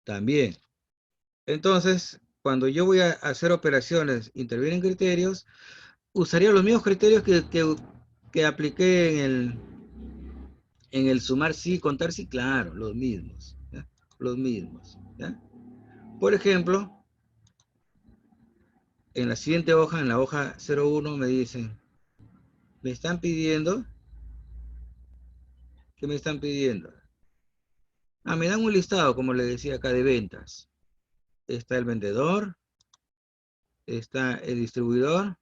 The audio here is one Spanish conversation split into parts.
También. Entonces, cuando yo voy a hacer operaciones, intervienen criterios, usaría los mismos criterios que apliqué en el sumar sí, contar sí, claro, los mismos, ¿ya? Los mismos, ¿ya? Por ejemplo, en la siguiente hoja, en la hoja 01, me dicen, me están pidiendo, ¿qué me están pidiendo? Ah, me dan un listado, como le decía acá, de ventas. Está el vendedor, está el distribuidor,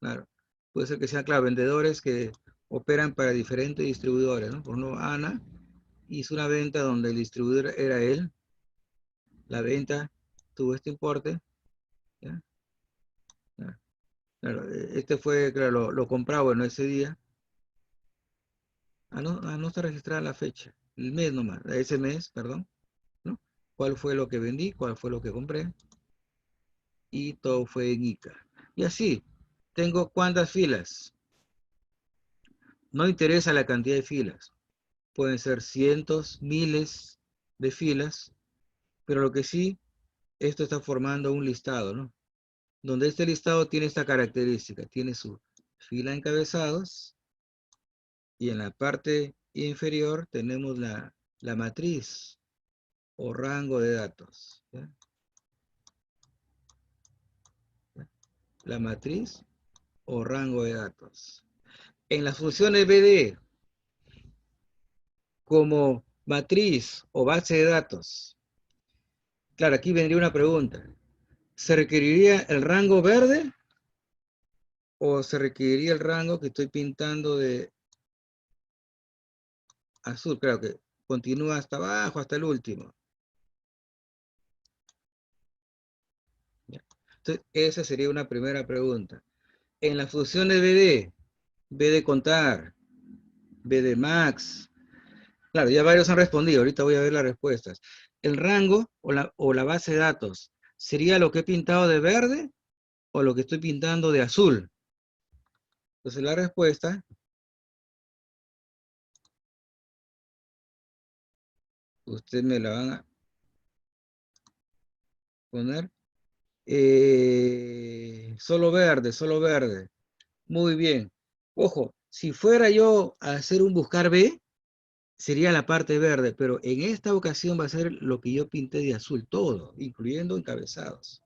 claro. Puede ser que sean, claro, vendedores que operan para diferentes distribuidores, ¿no? Por ejemplo, Ana hizo una venta donde el distribuidor era él, la venta tuvo este importe, ¿ya? Claro, claro, este fue, claro, lo compraba, bueno, ese día. No está registrada la fecha, el mes nomás, ese mes, perdón, ¿no? ¿Cuál fue lo que vendí? ¿Cuál fue lo que compré? Y todo fue en ICA. Y así, tengo cuántas filas. No interesa la cantidad de filas. Pueden ser cientos, miles de filas, pero lo que sí, esto está formando un listado, ¿no? Donde este listado tiene esta característica, tiene su fila encabezados y en la parte inferior tenemos la matriz o rango de datos, ¿ya? La matriz o rango de datos. En las funciones BD, como matriz o base de datos, claro, aquí vendría una pregunta. ¿Se requeriría el rango verde o se requeriría el rango que estoy pintando de azul? Claro que continúa hasta abajo, hasta el último. Entonces, esa sería una primera pregunta. En las funciones BD, BD contar, BD max, claro, ya varios han respondido, ahorita voy a ver las respuestas. ¿El rango o la base de datos sería lo que he pintado de verde o lo que estoy pintando de azul? Entonces la respuesta, ustedes me la van a poner, solo verde, solo verde. Muy bien. Ojo, si fuera yo a hacer un buscar B, sería la parte verde, pero en esta ocasión va a ser lo que yo pinté de azul, todo, incluyendo encabezados.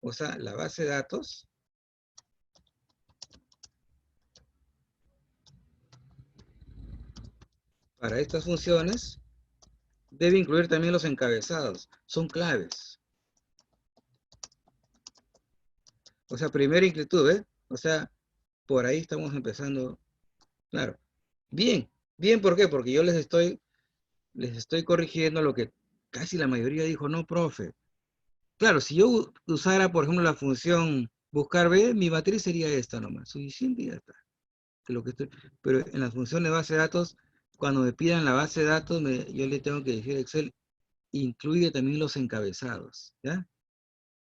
O sea, la base de datos para estas funciones debe incluir también los encabezados. Son claves. O sea, primera inquietud, ¿eh? O sea, por ahí estamos empezando. Claro. Bien, bien, ¿por qué? Porque yo les estoy corrigiendo lo que casi la mayoría dijo, no, profe. Claro, si yo usara, por ejemplo, la función buscar B, mi matriz sería esta nomás, suficiente y ya está. Que lo que estoy, pero en las funciones de base de datos, cuando me pidan la base de datos, yo le tengo que decir a Excel, incluye también los encabezados, ¿ya?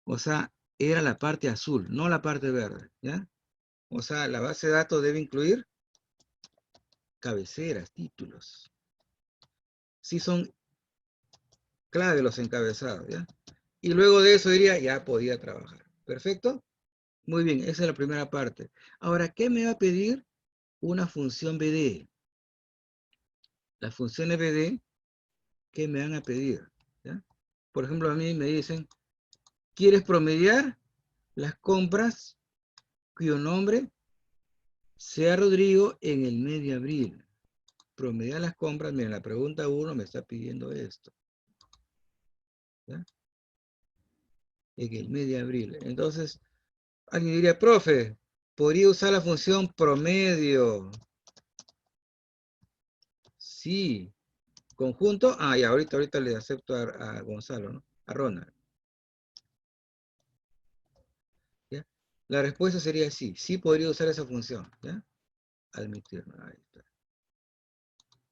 O sea, era la parte azul, no la parte verde, ¿ya? O sea, la base de datos debe incluir cabeceras, títulos. Sí son clave los encabezados, ¿ya? Y luego de eso diría, ya podía trabajar. ¿Perfecto? Muy bien, esa es la primera parte. Ahora, ¿qué me va a pedir una función BD? Las funciones BD, ¿qué me van a pedir? ¿Ya? Por ejemplo, a mí me dicen, ¿quieres promediar las compras cuyo nombre sea Rodrigo en el mes de abril? Promediar las compras, miren, la pregunta 1 me está pidiendo esto, ¿ya? En el mes de abril. Entonces, alguien diría, profe, ¿podría usar la función promedio? Sí. ¿Conjunto? Ah, ya, ahorita le acepto a Gonzalo, ¿no? A Ronald. ¿Ya? La respuesta sería sí. Sí podría usar esa función, ¿ya? Admitir. Ahí está.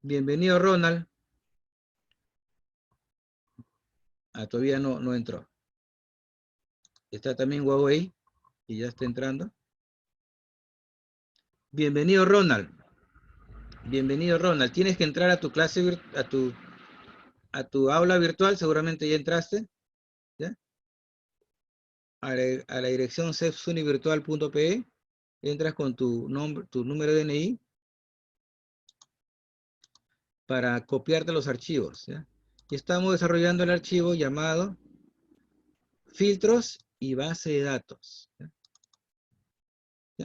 Bienvenido, Ronald. Ah, todavía no entró. Está también Huawei, y ya está entrando. Bienvenido, Ronald. Bienvenido, Ronald. Tienes que entrar a tu clase, a tu... a tu aula virtual, seguramente ya entraste, ¿ya? A la dirección cefsunivirtual.pe, entras con tu nombre, tu número de DNI para copiarte los archivos, ¿ya? Y estamos desarrollando el archivo llamado filtros y base de datos, ¿ya?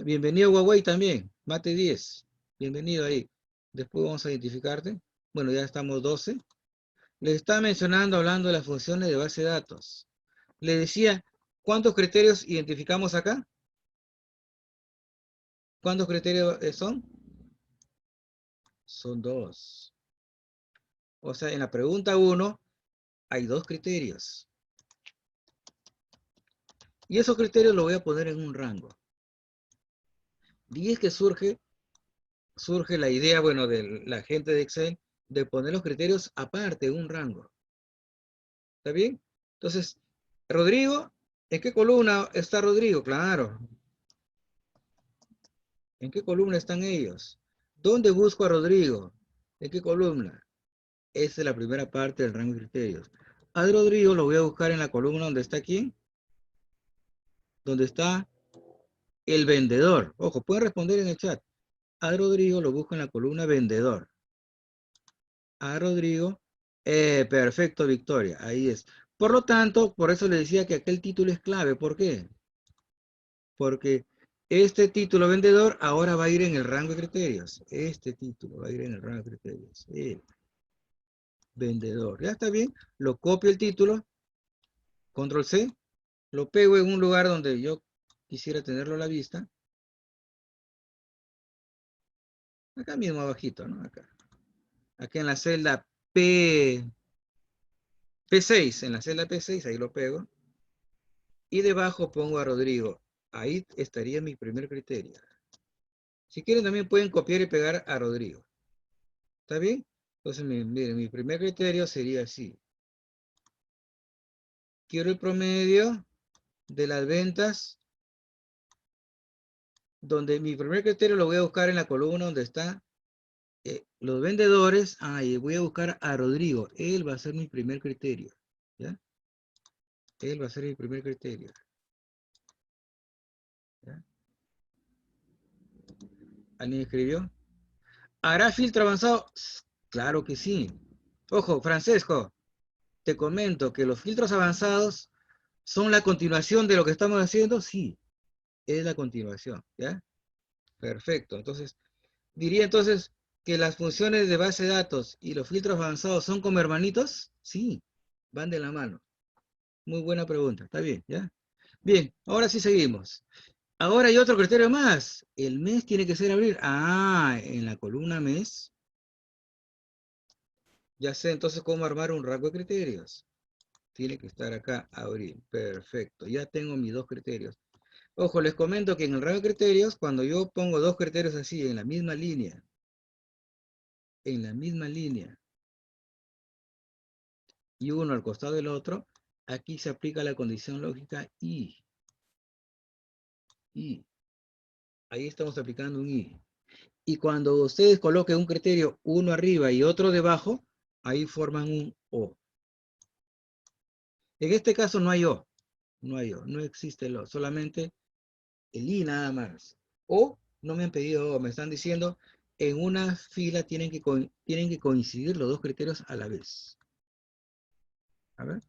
Bienvenido Huawei también, Mate 10, bienvenido ahí. Después vamos a identificarte. Bueno, ya estamos 12. Les estaba mencionando, hablando de las funciones de base de datos. Le decía, ¿cuántos criterios identificamos acá? ¿Cuántos criterios son? Son 2. O sea, en la pregunta 1 hay 2 criterios. Y esos criterios los voy a poner en un rango. Y es que surge la idea, bueno, de la gente de Excel, de poner los criterios aparte, en un rango. ¿Está bien? Entonces, Rodrigo, ¿en qué columna está Rodrigo? Claro. ¿En qué columna están ellos? ¿Dónde busco a Rodrigo? ¿En qué columna? Esa es la primera parte del rango de criterios. A Rodrigo lo voy a buscar en la columna donde está aquí, donde está el vendedor. Ojo, pueden responder en el chat. A Rodrigo lo busco en la columna vendedor. A Rodrigo, perfecto, Victoria, ahí es. Por lo tanto, por eso le decía que aquel título es clave. ¿Por qué? Porque este título vendedor ahora va a ir en el rango de criterios. Este título va a ir en el rango de criterios. Vendedor. Ya está bien. Lo copio el título. Control C. Lo pego en un lugar donde yo quisiera tenerlo a la vista. Acá mismo abajito, ¿no? Acá. Aquí en la celda P6. En la celda P6, ahí lo pego. Y debajo pongo a Rodrigo. Ahí estaría mi primer criterio. Si quieren también pueden copiar y pegar a Rodrigo. ¿Está bien? Entonces, miren, mi primer criterio sería así. Quiero el promedio de las ventas, donde mi primer criterio lo voy a buscar en la columna donde está los vendedores. Y voy a buscar a Rodrigo. Él va a ser mi primer criterio. ¿Ya? Él va a ser mi primer criterio. ¿Ya? ¿Alguien escribió? ¿Hará filtro avanzado? Claro que sí. Ojo, Francesco, te comento que los filtros avanzados son la continuación de lo que estamos haciendo. Sí, es la continuación. ¿Ya? Perfecto. Entonces, diría entonces que las funciones de base de datos y los filtros avanzados son como hermanitos. Sí, van de la mano. Muy buena pregunta. Está bien, ¿ya? Bien, ahora sí seguimos. Ahora hay otro criterio más. El mes tiene que ser abril. En la columna mes. Ya sé entonces cómo armar un rango de criterios. Tiene que estar acá, abril. Perfecto. Ya tengo mis 2 criterios. Ojo, les comento que en el rango de criterios, cuando yo pongo 2 criterios así, en la misma línea, y uno al costado del otro, aquí se aplica la condición lógica y. Ahí estamos aplicando un y. Y cuando ustedes coloquen un criterio, uno arriba y otro debajo, ahí forman un o. En este caso no hay o. No hay o. No existe el o. Solamente el y nada más. O no me han pedido o. Me están diciendo, en una fila tienen que coincidir los 2 criterios a la vez. A ver.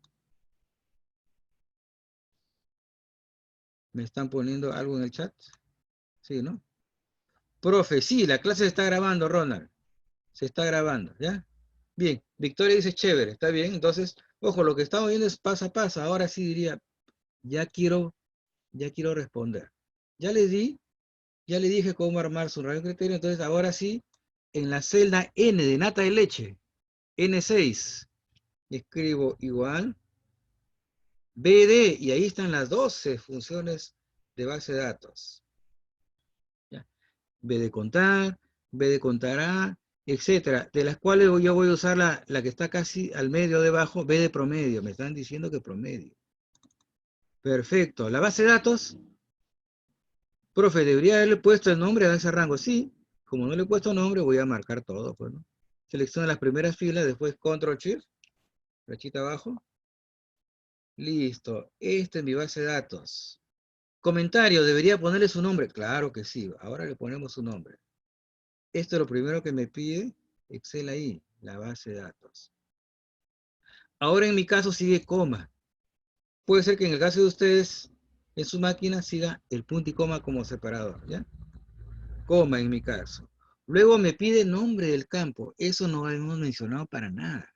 ¿Me están poniendo algo en el chat? Sí, ¿no? Profe, sí, la clase se está grabando, Ronald. Se está grabando, ¿ya? Bien, Victoria dice chévere, está bien. Entonces, ojo, lo que estamos viendo es paso a paso. Ahora sí diría, ya quiero responder. Ya le dije cómo armar su radio criterio. Entonces, ahora sí, en la celda N de nata de leche, N6, escribo igual, BD, y ahí están las 12 funciones de base de datos. ¿Ya? B de contar, B de contará, etcétera, de las cuales yo voy a usar la que está casi al medio debajo, B de promedio. Me están diciendo que promedio. Perfecto. La base de datos, profe, debería haberle puesto el nombre a ese rango. Sí, como no le he puesto nombre, voy a marcar todo, pues, ¿no? Selecciona las primeras filas, después Control Shift, Flechita abajo. Listo. Esta es mi base de datos. Comentario, ¿debería ponerle su nombre? Claro que sí. Ahora le ponemos su nombre. Esto es lo primero que me pide Excel ahí, la base de datos. Ahora en mi caso sigue coma. Puede ser que en el caso de ustedes, en su máquina siga el punto y coma como separador, ¿ya? Coma en mi caso. Luego me pide nombre del campo. Eso no lo hemos mencionado para nada.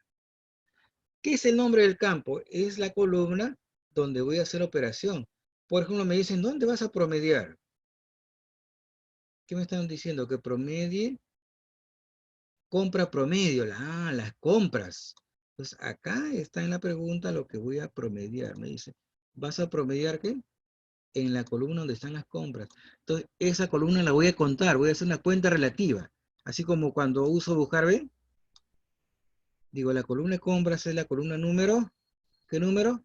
¿Qué es el nombre del campo? Es la columna donde voy a hacer operación. Por ejemplo, me dicen, ¿dónde vas a promediar? ¿Qué me están diciendo? Que promedie, compra promedio. Las compras. Entonces, acá está en la pregunta lo que voy a promediar. Me dice, ¿vas a promediar qué? En la columna donde están las compras. Entonces, esa columna la voy a contar. Voy a hacer una cuenta relativa. Así como cuando uso buscar, ¿ve? Digo, la columna de compras es la columna número, ¿qué número?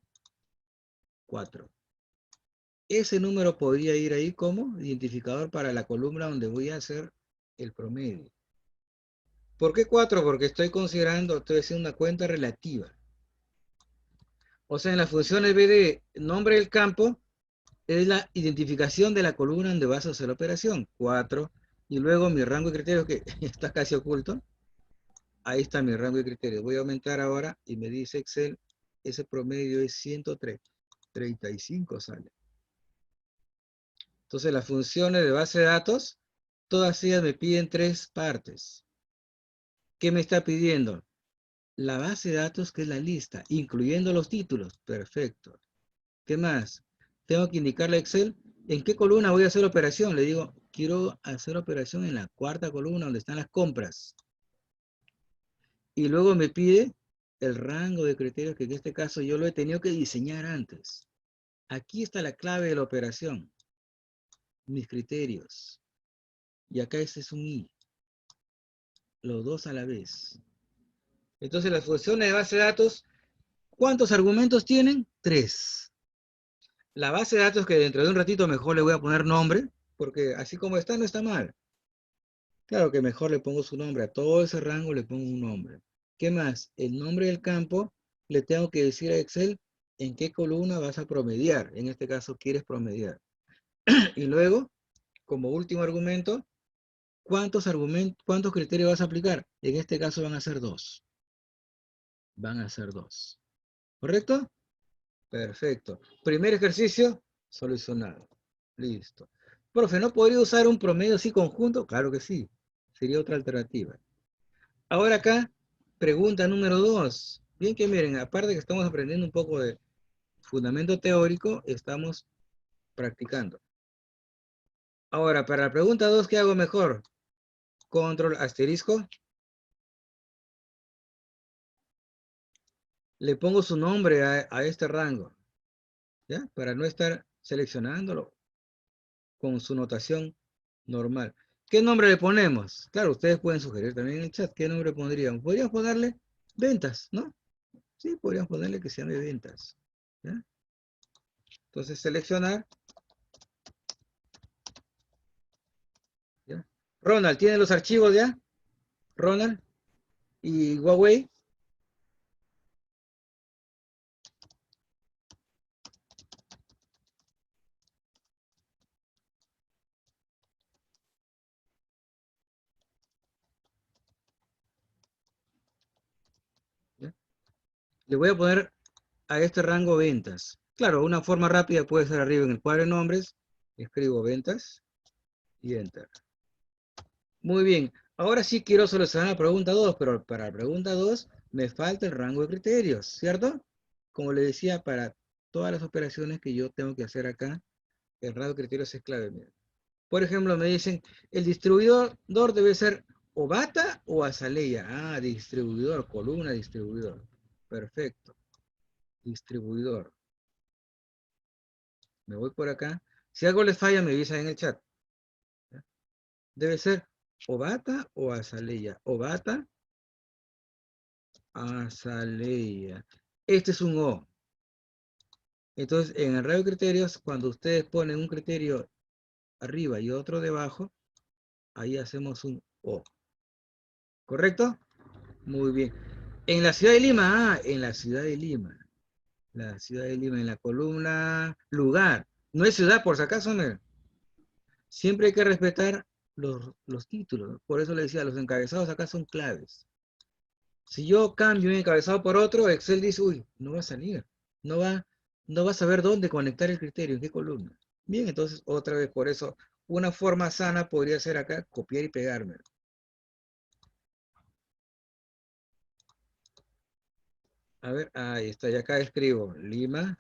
4. Ese número podría ir ahí como identificador para la columna donde voy a hacer el promedio. ¿Por qué 4? Porque estoy haciendo una cuenta relativa. O sea, en la función en vez de nombre del campo, es la identificación de la columna donde vas a hacer la operación. 4. Y luego mi rango de criterios que está casi oculto. Ahí está mi rango de criterios. Voy a aumentar ahora y me dice Excel, ese promedio es 103. 35 sale. Entonces las funciones de base de datos, todas ellas me piden 3 partes. ¿Qué me está pidiendo? La base de datos, que es la lista, incluyendo los títulos. Perfecto. ¿Qué más? Tengo que indicarle a Excel en qué columna voy a hacer operación. Le digo, quiero hacer operación en la 4ª columna donde están las compras. Y luego me pide el rango de criterios, que en este caso yo lo he tenido que diseñar antes. Aquí está la clave de la operación. Mis criterios. Y acá este es un I. Los dos a la vez. Entonces las funciones de base de datos, ¿cuántos argumentos tienen? 3. La base de datos, que dentro de un ratito mejor le voy a poner nombre, porque así como está no está mal. Claro que mejor le pongo su nombre. A todo ese rango le pongo un nombre. ¿Qué más? El nombre del campo, le tengo que decir a Excel en qué columna vas a promediar. En este caso quieres promediar. Y luego, como último argumento, ¿cuántos criterios vas a aplicar? En este caso van a ser 2. Van a ser 2. ¿Correcto? Perfecto. Primer ejercicio, solucionado. Listo. Profe, ¿no podría usar un promedio así conjunto? Claro que sí. Sería otra alternativa. Ahora acá, pregunta número 2. Bien que miren, aparte de que estamos aprendiendo un poco de fundamento teórico, estamos practicando. Ahora, para la pregunta 2, ¿qué hago mejor? Control asterisco. Le pongo su nombre a este rango, ¿ya? Para no estar seleccionándolo con su notación normal. ¿Qué nombre le ponemos? Claro, ustedes pueden sugerir también en el chat qué nombre pondríamos. Podríamos ponerle ventas, ¿no? Sí, podríamos ponerle que se llame ventas. ¿Ya? Entonces seleccionar. ¿Ya? Ronald, ¿tiene los archivos ya? Ronald y Huawei. ¿Ya? Le voy a poner a este rango ventas. Claro, una forma rápida puede ser arriba en el cuadro de nombres. Escribo ventas y enter. Muy bien. Ahora sí quiero solucionar la pregunta 2, pero para la pregunta 2 me falta el rango de criterios, ¿cierto? Como le decía, para todas las operaciones que yo tengo que hacer acá, el rango de criterios es clave. Mira. Por ejemplo, me dicen, el distribuidor debe ser o Bata o Azalea. Ah, distribuidor, columna distribuidor. Perfecto. Distribuidor. Me voy por acá. Si algo les falla, me avisan en el chat. ¿Ya? Debe ser o Bata o Azalea. O Bata, Azalea. Este es un O. Entonces, en el radio de criterios, cuando ustedes ponen un criterio arriba y otro debajo, ahí hacemos un O. ¿Correcto? Muy bien. En la ciudad de Lima, en la ciudad de Lima. La ciudad de Lima, en la columna lugar. No es ciudad, por si acaso, ¿no? Siempre hay que respetar los títulos. Por eso le decía, los encabezados acá son claves. Si yo cambio un encabezado por otro, Excel dice, uy, no va a salir. No va, no va a saber dónde conectar el criterio, en qué columna. Bien, entonces otra vez, por eso, una forma sana podría ser acá copiar y pegarme. A ver, ahí está, y acá escribo Lima.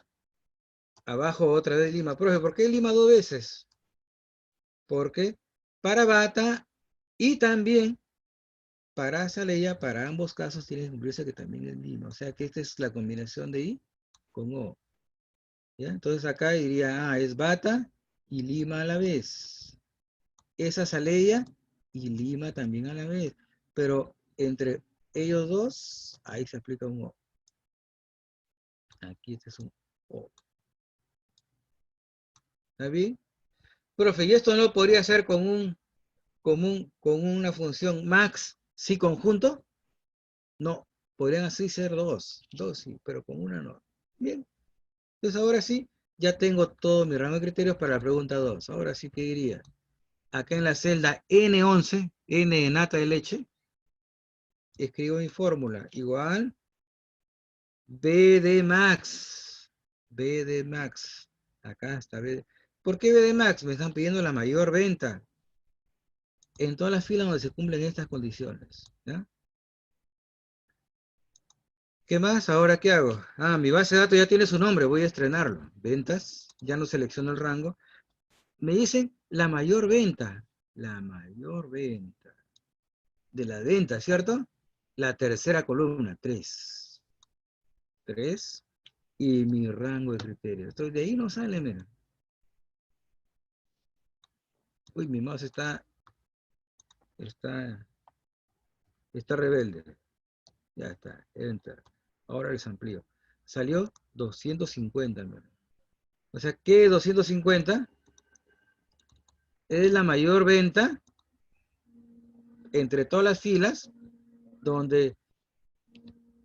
Abajo otra vez Lima. Profe, ¿por qué Lima dos veces? Porque para Bata y también para Azalea, para ambos casos tiene que cumplirse que también es Lima. O sea que esta es la combinación de I con O. ¿Ya? Entonces acá diría, es Bata y Lima a la vez. Es Azalea y Lima también a la vez. Pero entre ellos dos, ahí se aplica un O. Aquí este es un O. ¿Está bien? Profe, ¿y esto no lo podría hacer con una función max, sí conjunto? No, podrían así ser dos sí, pero con una no. Bien, entonces ahora sí, ya tengo todo mi rango de criterios para la pregunta 2. Ahora sí, ¿qué diría? Acá en la celda N11, N de nata de leche, escribo mi fórmula, igual B de max, B de max, acá está B. ¿Por qué B de max? Me están pidiendo la mayor venta en todas las filas donde se cumplen estas condiciones, ¿ya? ¿Qué más? ¿Ahora qué hago? Mi base de datos ya tiene su nombre, voy a estrenarlo. Ventas, ya no selecciono el rango. Me dicen la mayor venta de la venta, ¿cierto? La tercera columna, 3. 3 y mi rango de criterio. Entonces de ahí no sale, mira. Uy, mi mouse está, está rebelde. Ya está, enter. Ahora les amplío. Salió 250, mira. O sea, ¿qué 250? Es la mayor venta entre todas las filas donde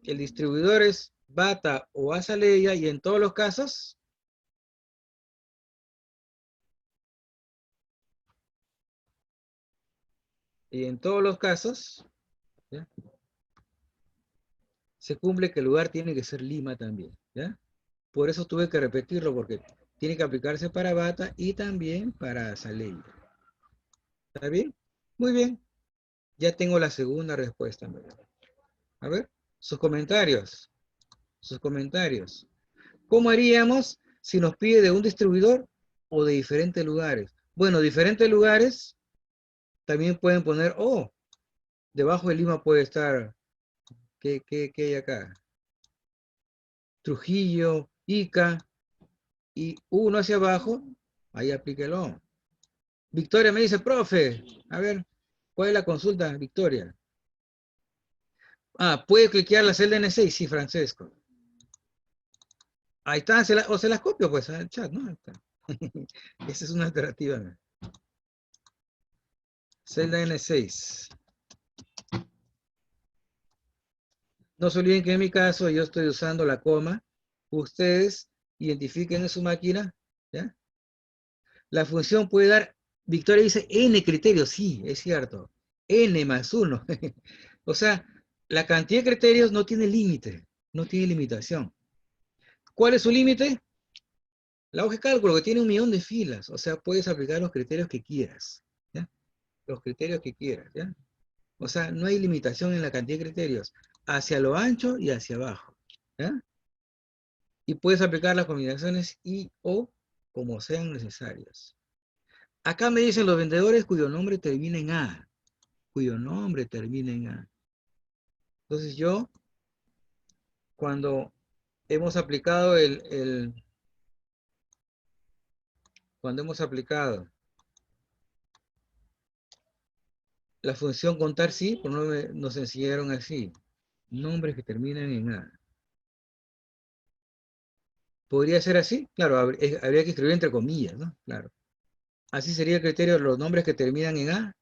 el distribuidor es Bata o Azalea y en todos los casos, ¿ya? Se cumple que el lugar tiene que ser Lima también, ¿ya? Por eso tuve que repetirlo porque tiene que aplicarse para Bata y también para Azalea. ¿Está bien? Muy bien. Ya tengo la segunda respuesta. A ver, sus comentarios. Sus comentarios. ¿Cómo haríamos si nos pide de un distribuidor o de diferentes lugares? Bueno, diferentes lugares también pueden poner, debajo de Lima puede estar, ¿qué hay acá? Trujillo, Ica, y uno hacia abajo, ahí aplíquelo. Victoria me dice, profe, a ver, ¿cuál es la consulta, Victoria? ¿puede cliquear la celda N6? Sí, Francesco. Ahí está, o se las copio pues al chat, ¿no? Ahí está. Esa es una alternativa. ¿No? Celda N6. No se olviden que en mi caso yo estoy usando la coma. Ustedes identifiquen en su máquina, ¿ya? La función puede dar, Victoria dice n criterios, sí, es cierto. N más 1. O sea, la cantidad de criterios no tiene límite, no tiene limitación. ¿Cuál es su límite? La hoja de cálculo que tiene 1.000.000 de filas. O sea, puedes aplicar los criterios que quieras, ¿ya? Los criterios que quieras, ¿ya? O sea, no hay limitación en la cantidad de criterios hacia lo ancho y hacia abajo, ¿ya? Y puedes aplicar las combinaciones y o como sean necesarias. Acá me dicen los vendedores cuyo nombre termina en A, cuyo nombre termina en A. Entonces yo, cuando hemos aplicado cuando hemos aplicado la función contar sí, pues nos enseñaron así, nombres que terminan en A. ¿Podría ser así? Claro, habría que escribir entre comillas, ¿no? Claro. Así sería el criterio de los nombres que terminan en A.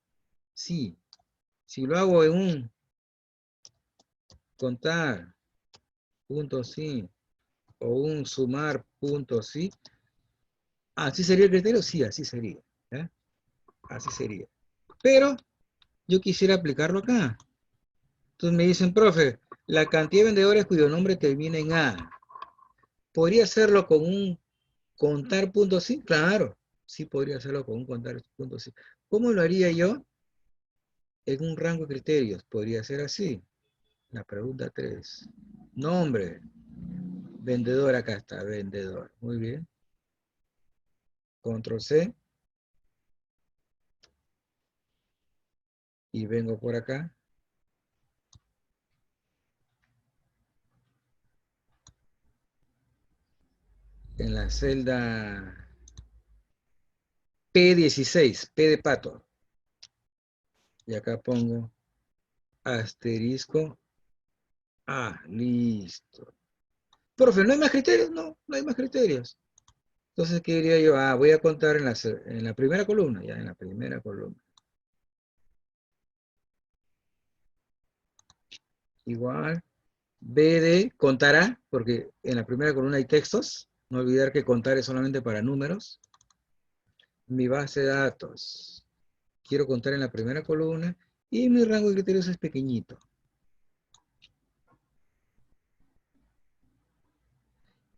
Sí. Si lo hago contar, punto sí, o un sumar, punto sí. ¿Así sería el criterio? Sí, así sería. ¿Ya? Así sería. Pero yo quisiera aplicarlo acá. Entonces me dicen, profe, la cantidad de vendedores cuyo nombre termina en A. ¿Podría hacerlo con un contar punto sí? Claro, sí podría hacerlo con un contar punto sí. ¿Cómo lo haría yo? En un rango de criterios. Podría ser así. La pregunta 3. Nombre. Vendedor, acá está, vendedor. Muy bien. Control C. Y vengo por acá. En la celda P16, P de pato. Y acá pongo asterisco A. Listo. Profe, ¿no hay más criterios? No, no hay más criterios. Entonces, ¿qué diría yo? Ah, voy a contar en la primera columna, ya en la primera columna. Igual, B de contará, porque en la primera columna hay textos. No olvidar que contar es solamente para números. Mi base de datos. Quiero contar en la primera columna. Y mi rango de criterios es pequeñito.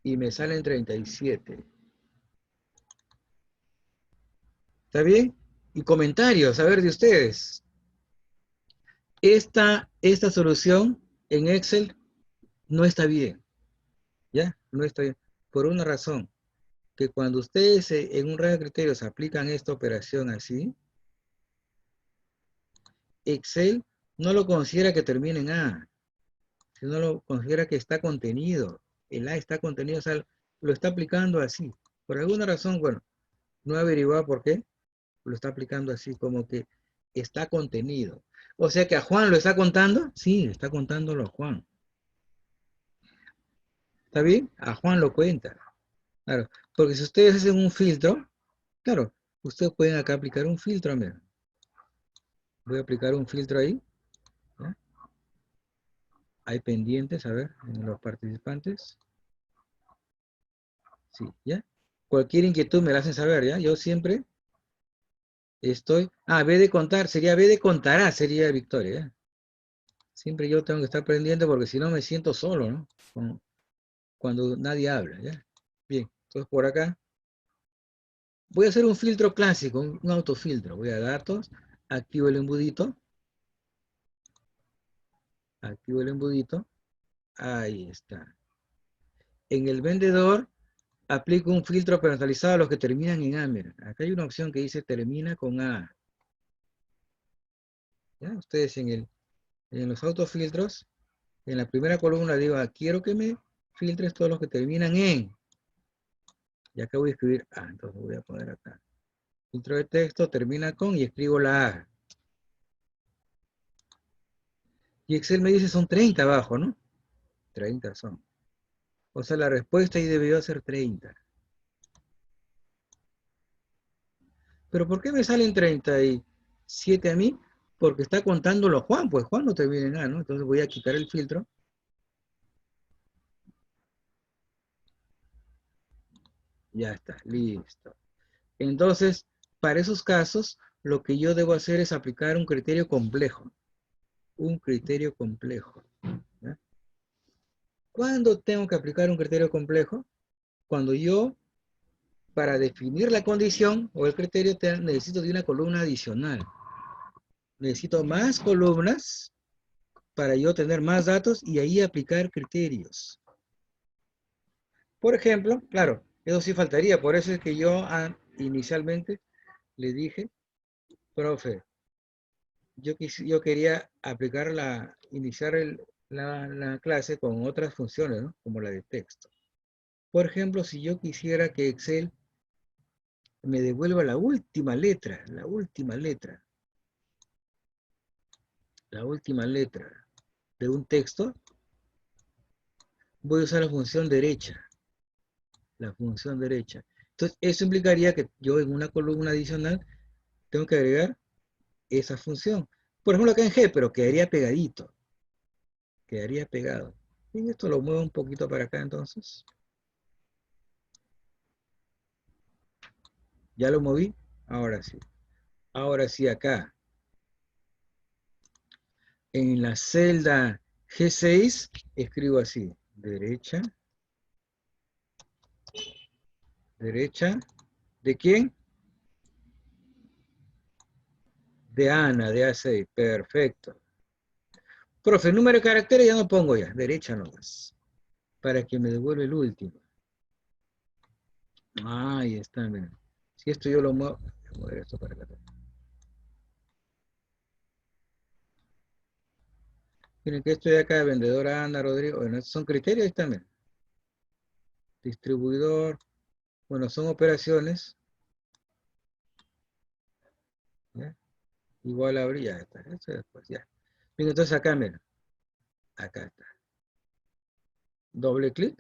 Y me salen 37. ¿Está bien? Y comentarios, a ver de ustedes. Esta solución en Excel no está bien. ¿Ya? No está bien. Por una razón. Que cuando ustedes en un rango de criterios aplican esta operación así, Excel no lo considera que termine en A, sino lo considera que está contenido. El A está contenido, o sea, lo está aplicando así. Por alguna razón, bueno, no he averiguado por qué, lo está aplicando así, como que está contenido. O sea que a Juan lo está contando, sí, está contándolo a Juan. ¿Está bien? A Juan lo cuenta. Claro, porque si ustedes hacen un filtro, claro, ustedes pueden acá aplicar un filtro, miren. Voy a aplicar un filtro ahí. ¿Ya? Hay pendientes, a ver, en los participantes. Sí, ¿ya? Cualquier inquietud me la hacen saber, ¿ya? Yo siempre estoy... Ah, B de contar, sería B de contará, sería Victoria, ¿ya? Siempre yo tengo que estar aprendiendo porque si no me siento solo, ¿no? Cuando nadie habla, ¿ya? Bien, entonces por acá voy a hacer un filtro clásico, un autofiltro. Voy a datos, activo el embudito, activo el embudito, ahí está. En el vendedor aplico un filtro personalizado a los que terminan en A. Miren, acá hay una opción que dice termina con A. ¿Ya? Ustedes en los autofiltros, en la primera columna digo, quiero que me filtres todos los que terminan en. Y acá voy a escribir A, entonces voy a poner acá. Filtro de texto, termina con y escribo la A. Y Excel me dice son 30 abajo, ¿no? 30 son. O sea, la respuesta ahí debió ser 30. ¿Pero por qué me salen 37 a mí? Porque está contándolo Juan, pues Juan no termina en A, ¿no? Entonces voy a quitar el filtro. Ya está, listo. Entonces, para esos casos, lo que yo debo hacer es aplicar un criterio complejo. Un criterio complejo. ¿Ya? ¿Cuándo tengo que aplicar un criterio complejo? Cuando yo, para definir la condición o el criterio, necesito de una columna adicional. Necesito más columnas para yo tener más datos y ahí aplicar criterios. Por ejemplo, claro, eso sí faltaría. Por eso es que yo inicialmente le dije, profe, yo quería aplicar iniciar la clase con otras funciones, ¿no? Como la de texto. Por ejemplo, si yo quisiera que Excel me devuelva la última letra de un texto, voy a usar la función derecha. Entonces, eso implicaría que yo en una columna adicional tengo que agregar esa función. Por ejemplo, acá en G, pero quedaría pegadito. quedaría pegado. Y esto lo muevo un poquito para acá entonces. Ya lo moví. Ahora sí. Ahora sí acá. En la celda G6 escribo así. Derecha. Derecha. ¿De quién? De Ana, de A6. Perfecto. Profe, número de caracteres ya no pongo ya. Derecha nomás. Para que me devuelva el último. Ah, ahí está, miren. Si esto yo lo muevo. Voy a mover esto para acá. Miren que esto de acá, vendedora Ana Rodrigo. Bueno, estos son criterios, ahí también. Distribuidor. Bueno, son operaciones. ¿Ya? Igual habría. Ya está. Eso después, ya. Bien, entonces acá, miren. Acá está. Doble clic.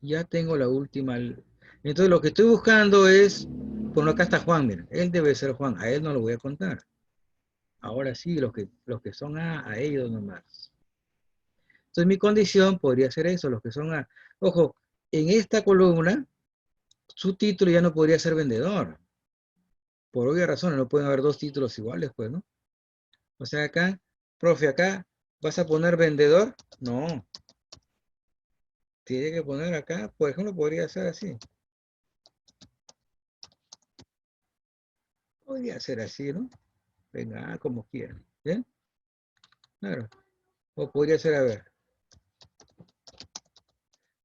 Ya tengo la última. Entonces lo que estoy buscando es. Bueno, acá está Juan, miren. Él debe ser Juan. A él no lo voy a contar. Ahora sí, los que son A ellos nomás. Entonces mi condición podría ser eso, los que son A. Ojo, en esta columna, su título ya no podría ser vendedor. Por obvias razones, no pueden haber dos títulos iguales, pues, ¿no? O sea, acá, profe, acá, ¿vas a poner vendedor? No. Tiene que poner acá, por ejemplo, podría ser así. Podría ser así, ¿no? Venga, como quieran. ¿Bien? Claro. O podría ser, a ver.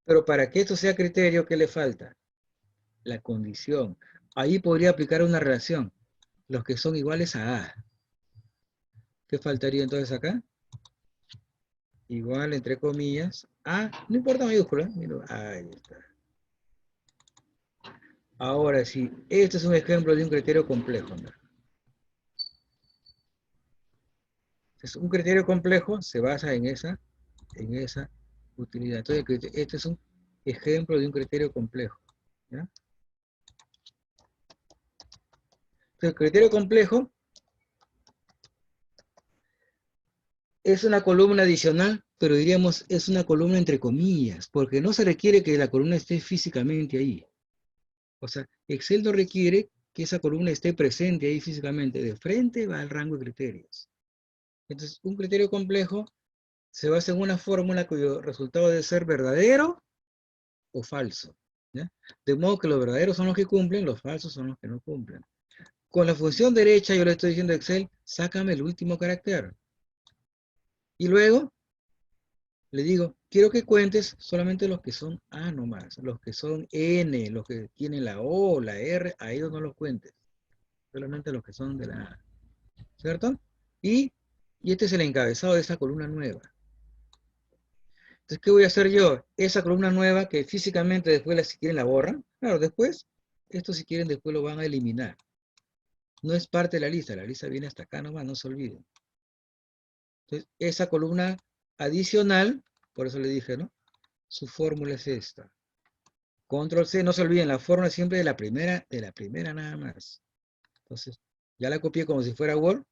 Pero para que esto sea criterio, ¿qué le falta? La condición. Ahí podría aplicar una relación. Los que son iguales a A. ¿Qué faltaría entonces acá? Igual, entre comillas, A, no importa mayúscula, ahí está. Ahora sí, este es un ejemplo de un criterio complejo, ¿no? Es un criterio complejo, se basa en esa utilidad. Entonces, este es un ejemplo de un criterio complejo, ¿ya? Entonces, el criterio complejo es una columna adicional, pero diríamos es una columna entre comillas, porque no se requiere que la columna esté físicamente ahí. O sea, Excel no requiere que esa columna esté presente ahí físicamente. De frente va al rango de criterios. Entonces, un criterio complejo se basa en una fórmula cuyo resultado debe ser verdadero o falso, ¿ya? De modo que los verdaderos son los que cumplen, los falsos son los que no cumplen. Con la función derecha yo le estoy diciendo a Excel, sácame el último carácter. Y luego le digo, quiero que cuentes solamente los que son A nomás, los que son N, los que tienen la O, la R, a ellos no los cuentes. Solamente los que son de la A, ¿cierto? Y este es el encabezado de esa columna nueva. Entonces, ¿qué voy a hacer yo? Esa columna nueva que físicamente después, si quieren, la borran. Claro, después, esto si quieren, después lo van a eliminar. No es parte de la lista viene hasta acá nomás, no se olviden. Entonces, esa columna adicional, por eso le dije, ¿no? Su fórmula es esta. Control C, no se olviden, la fórmula es siempre de la primera nada más. Entonces, ya la copié como si fuera Word.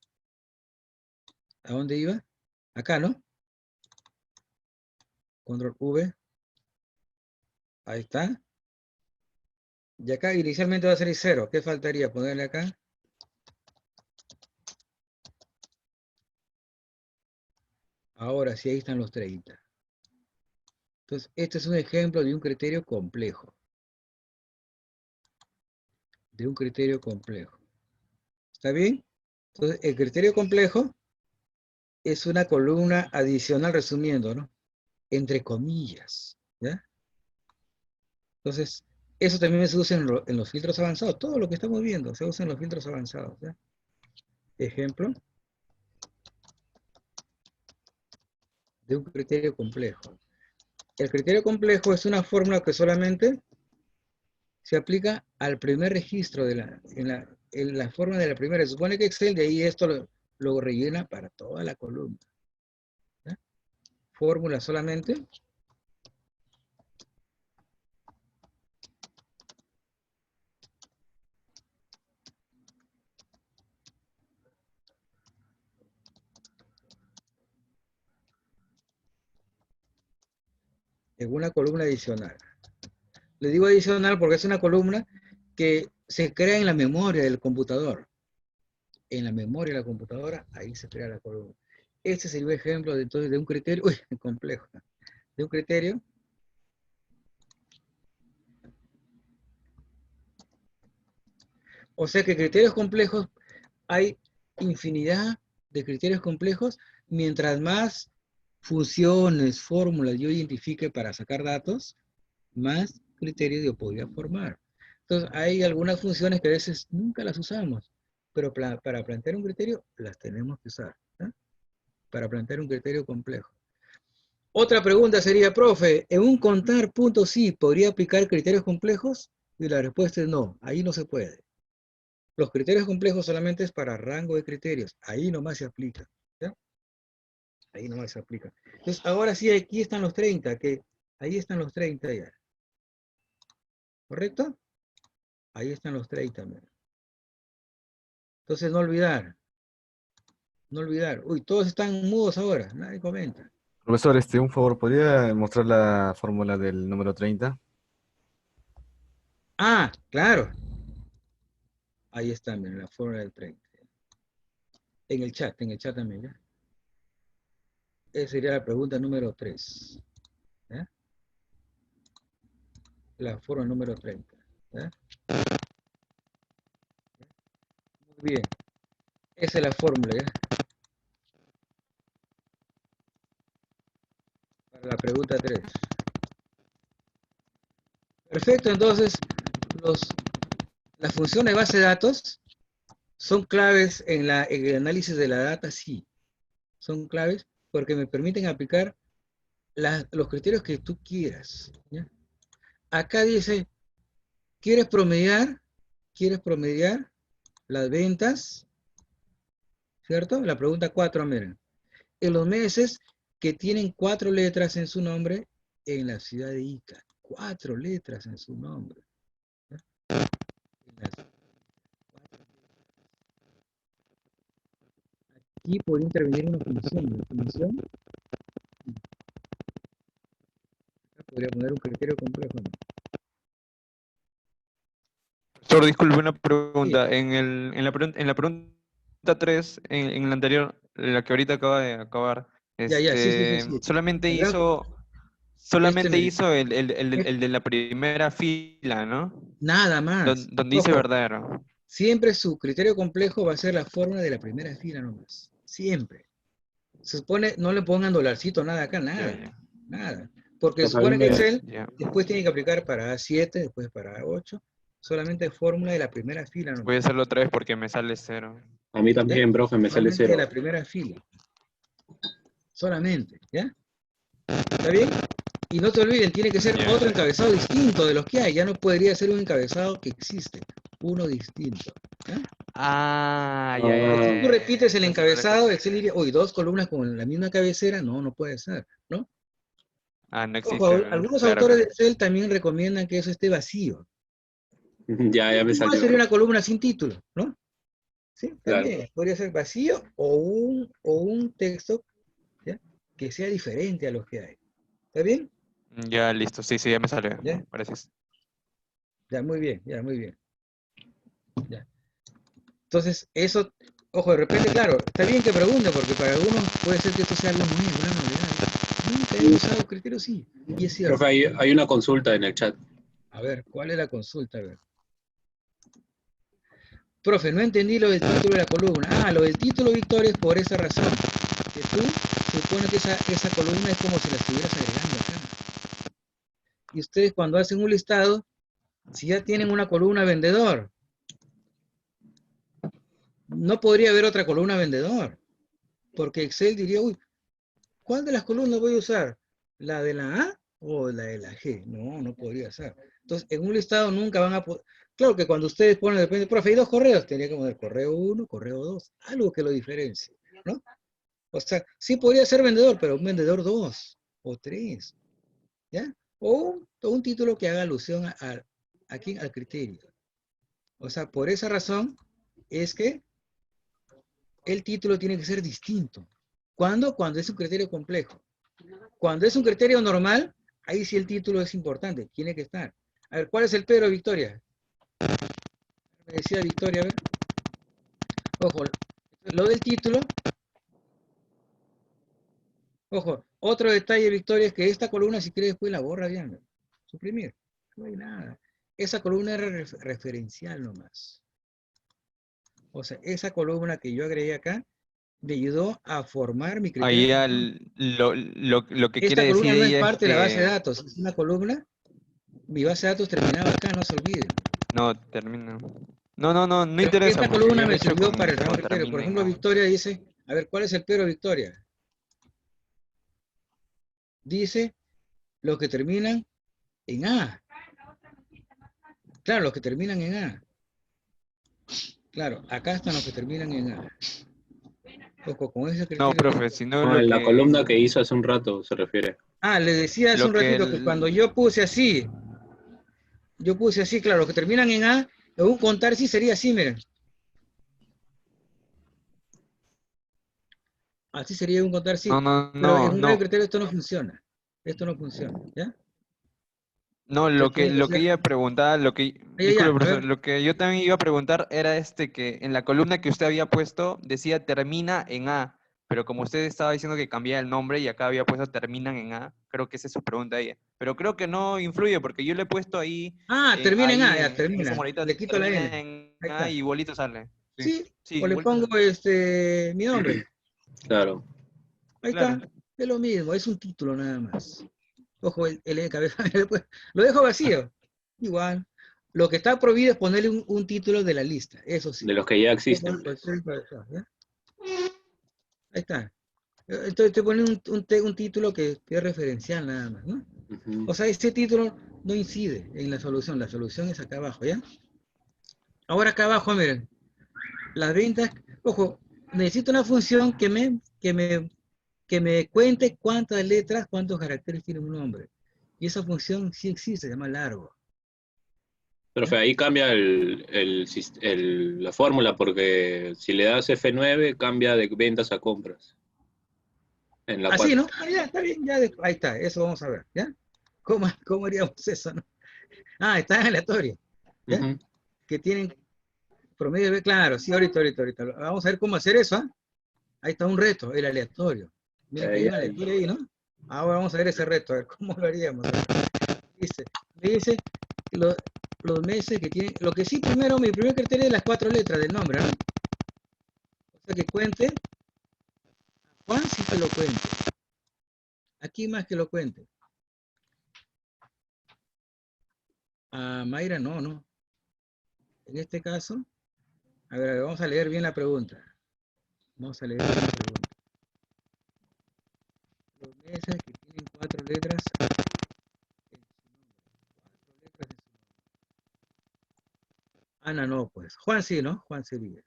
¿A dónde iba? Acá, ¿no? Control V. Ahí está. Y acá inicialmente va a salir 0. ¿Qué faltaría? Ponerle acá. Ahora sí, ahí están los 30. Entonces, este es un ejemplo de un criterio complejo. De un criterio complejo. ¿Está bien? Entonces, el criterio complejo es una columna adicional, resumiendo, ¿no? Entre comillas, ¿ya? Entonces, eso también se usa en los filtros avanzados. Todo lo que estamos viendo se usa en los filtros avanzados, ¿ya? Ejemplo de un criterio complejo. El criterio complejo es una fórmula que solamente se aplica al primer registro en la forma de la primera. Se supone que Excel de ahí esto lo rellena para toda la columna. ¿Ya? Fórmula solamente. en una columna adicional. Le digo adicional porque es una columna que se crea en la memoria del computador. En la memoria de la computadora, ahí se crea la columna. Este sería un ejemplo de, entonces, de un criterio, uy, complejo, de un criterio o sea que criterios complejos, hay infinidad de criterios complejos, mientras más funciones, fórmulas yo identifique para sacar datos, más criterios yo podría formar. Entonces, hay algunas funciones que a veces nunca las usamos, pero para plantear un criterio las tenemos que usar, ¿eh? Para plantear un criterio complejo. Otra pregunta sería, profe, ¿en un contar punto sí podría aplicar criterios complejos? Y la respuesta es no, ahí no se puede. Los criterios complejos solamente es para rango de criterios. Ahí nomás se aplica. ¿Ya? Ahí nomás se aplica. Entonces, ahora sí, aquí están los 30, que ahí están los 30 ya. ¿Correcto? Ahí están los 30. Mira. Entonces, no olvidar. No olvidar. Uy, todos están mudos ahora. Nadie comenta. Profesor, un favor, ¿podría mostrar la fórmula del número 30? Ah, claro. Ahí está, miren, la fórmula del 30. En el chat también, ¿ya? Esa sería la pregunta número 3. ¿Ya? La fórmula número 30. ¿Ya? Muy bien. Esa es la fórmula, ¿ya? Para la pregunta 3. Perfecto, entonces las funciones de base de datos son claves en el análisis de la data, sí. Son claves porque me permiten aplicar los criterios que tú quieras. ¿Ya? Acá dice, ¿quieres promediar? ¿Quieres promediar las ventas? ¿Cierto? La pregunta 4, miren. En los meses que tienen 4 letras en su nombre en la ciudad de Ica. 4 letras en su nombre. ¿Ya? En las Aquí podría intervenir una función. La función podría poner un criterio complejo, ¿no? Profesor, disculpe una Sí, pregunta. En la pregunta 3, en la anterior, la que ahorita acaba de acabar, ya, sí. solamente El gran, solamente me, hizo es el de la primera fila, ¿no? nada más. Donde dice Ojo, verdadero. siempre su criterio complejo va a ser la fórmula de la primera fila nomás. Siempre. Se supone, no le pongan dolarcito, nada acá, Ya, nada. ya. Nada. Porque se Profe, a mí supone que me, Excel Ya. después tiene que aplicar para A7, después para A8. Solamente fórmula de la primera fila Voy a nomás. hacerlo otra vez porque me sale cero. a mí ¿Ya? también, profe, me sale Solamente de cero. la primera fila. Solamente. ¿Ya? ¿Está bien? Y no te olviden, tiene que ser Ya. otro encabezado distinto de los que hay. Ya no podría ser un encabezado que existe. Uno distinto. ¿Ya? Ah, Porque si tú Ah, repites el Entonces con eso encabezado, sí. Excel diría, uy, 2 columnas con la misma cabecera. No, no puede ser. ¿No? Ah, no Ojo, existe, ¿no? algunos Claro, autores de claro. Excel también recomiendan que eso esté vacío. ya me Igual salió, sería profe. una columna sin título, ¿no? Sí, Claro. también. Podría ser vacío o un texto, ¿ya? Que sea diferente a los que hay. ¿Está bien? Ya, listo. Sí, sí, ya me salió. ¿Ya? Gracias. Ya, muy bien, ya, muy bien. Ya. Entonces, eso, ojo, de repente, claro, está bien que pregunte, porque para algunos puede ser que esto sea algo nuevo, una novedad. Nunca he usado criterios, sí, y es Profe, cierto. hay una consulta en el chat. A ver, ¿cuál es la consulta? A ver. Profe, no entendí lo del título de la columna. Ah, lo del título, Victoria, es por esa razón. Que tú supones que esa columna es como si la estuvieras agregando acá. Y ustedes cuando hacen un listado, si ya tienen una columna vendedor, no podría haber otra columna vendedor. Porque Excel diría, uy, ¿cuál de las columnas voy a usar? ¿La de la A o la de la G? No, no podría ser. Entonces, en un listado nunca van a poder... Claro que cuando ustedes ponen, depende, profe, hay 2 correos, tendría que poner correo 1, correo 2, algo que lo diferencie, ¿no? O sea, sí podría ser vendedor, pero un vendedor 2 o 3, ¿ya? O un título que haga alusión aquí al criterio. O sea, por esa razón es que el título tiene que ser distinto. ¿Cuándo? Cuando es un criterio complejo. Cuando es un criterio normal, Ahí sí el título es importante, tiene que estar. A ver, ¿cuál es el pero, Victoria? Me decía Victoria, a ver. Ojo, lo del título. Ojo, otro detalle, Victoria, es que esta columna, si quieres, después la borra bien. Suprimir. No hay nada. Esa columna era referencial nomás. O sea, esa columna que yo agregué acá me ayudó a formar mi criterio. Ahí lo que Esta quiere columna decir no es ella es parte de la base de que datos, es una columna. Mi base de datos terminaba acá, no se olviden. no termina. No Pero interesa esta porque yo columna lo he me hecho sirvió para el rango con criterio. Por termina en ejemplo, A. Victoria dice, a ver, ¿cuál es el pero, Victoria? Dice los que terminan en A. Claro, los que terminan en A. Claro, acá están los que terminan en A. Ojo, con ese No, criterio. profe, sino No, en la columna que hizo hace un rato se refiere. Ah, le decía hace lo un que ratito que cuando yo puse así, claro, los que terminan en A, en un contar sí sería así, miren. Así sería un contar sí. Pero en un radio no. criterio esto no funciona. Esto no funciona, ¿ya? No, Entonces tiene que lo que ser. ella preguntaba, Ya, disculpe, a profesor, ver. lo que yo también iba a preguntar era que en la columna que usted había puesto decía termina en A, pero como usted estaba diciendo que cambiaba el nombre y acá había puesto terminan en A, creo que esa es su pregunta a ella. Pero creo que no influye porque yo le he puesto ahí, Ah, termina en A, ya, en esa termina. monedita, Le quito la termina N. en Ahí A está. y igualito sale. Sí, Sí, sí, o le igualito pongo sale. mi nombre. Claro. Ahí Claro. está. Es lo mismo, es un título nada más. Ojo, el de cabeza. Lo dejo vacío. Igual. Lo que está prohibido es ponerle un título de la lista, eso sí. De los que ya Puedo poner existen. cualquier encabezado, ¿ya? Ahí está. Entonces estoy poniendo un título que es referencial nada más, ¿no? Ujú. O sea, ese título no incide en la solución es acá abajo, ¿ya? Ahora acá abajo, miren, las ventas, ojo, necesito una función que me cuente cuántas letras, cuántos caracteres tiene un nombre. Y esa función sí existe, se llama largo. Profe, ¿Ya? ahí cambia la fórmula porque si le das F9 cambia de ventas a compras en la Así, 4. ¿no? Ah, ya, está bien, ya, ahí está, eso vamos a ver, ¿ya? ¿Cómo haríamos eso, no? Ah, está en aleatorio, ¿ya? Ujú. Que tienen promedio de, claro, sí, ahorita. Vamos a ver cómo hacer eso, ¿ah? Ahí está un reto, el aleatorio. Miren que hay un aleatorio ahí, ¿no? Ahora vamos a ver ese reto, a ver cómo lo haríamos. Me dice los meses que tienen, lo que sí primero, mi primer criterio es las 4 letras del nombre, ¿no? O sea que cuente, Juan sí que lo cuente. Aquí más que lo cuente. A Mayra no. En este caso, a ver, vamos a leer bien la pregunta. Vamos a leer bien la pregunta. Los meses que tienen 4 letras en su nombre. 4 letras en su nombre. Ana no, pues. Juan sí, ¿no? Juan sería.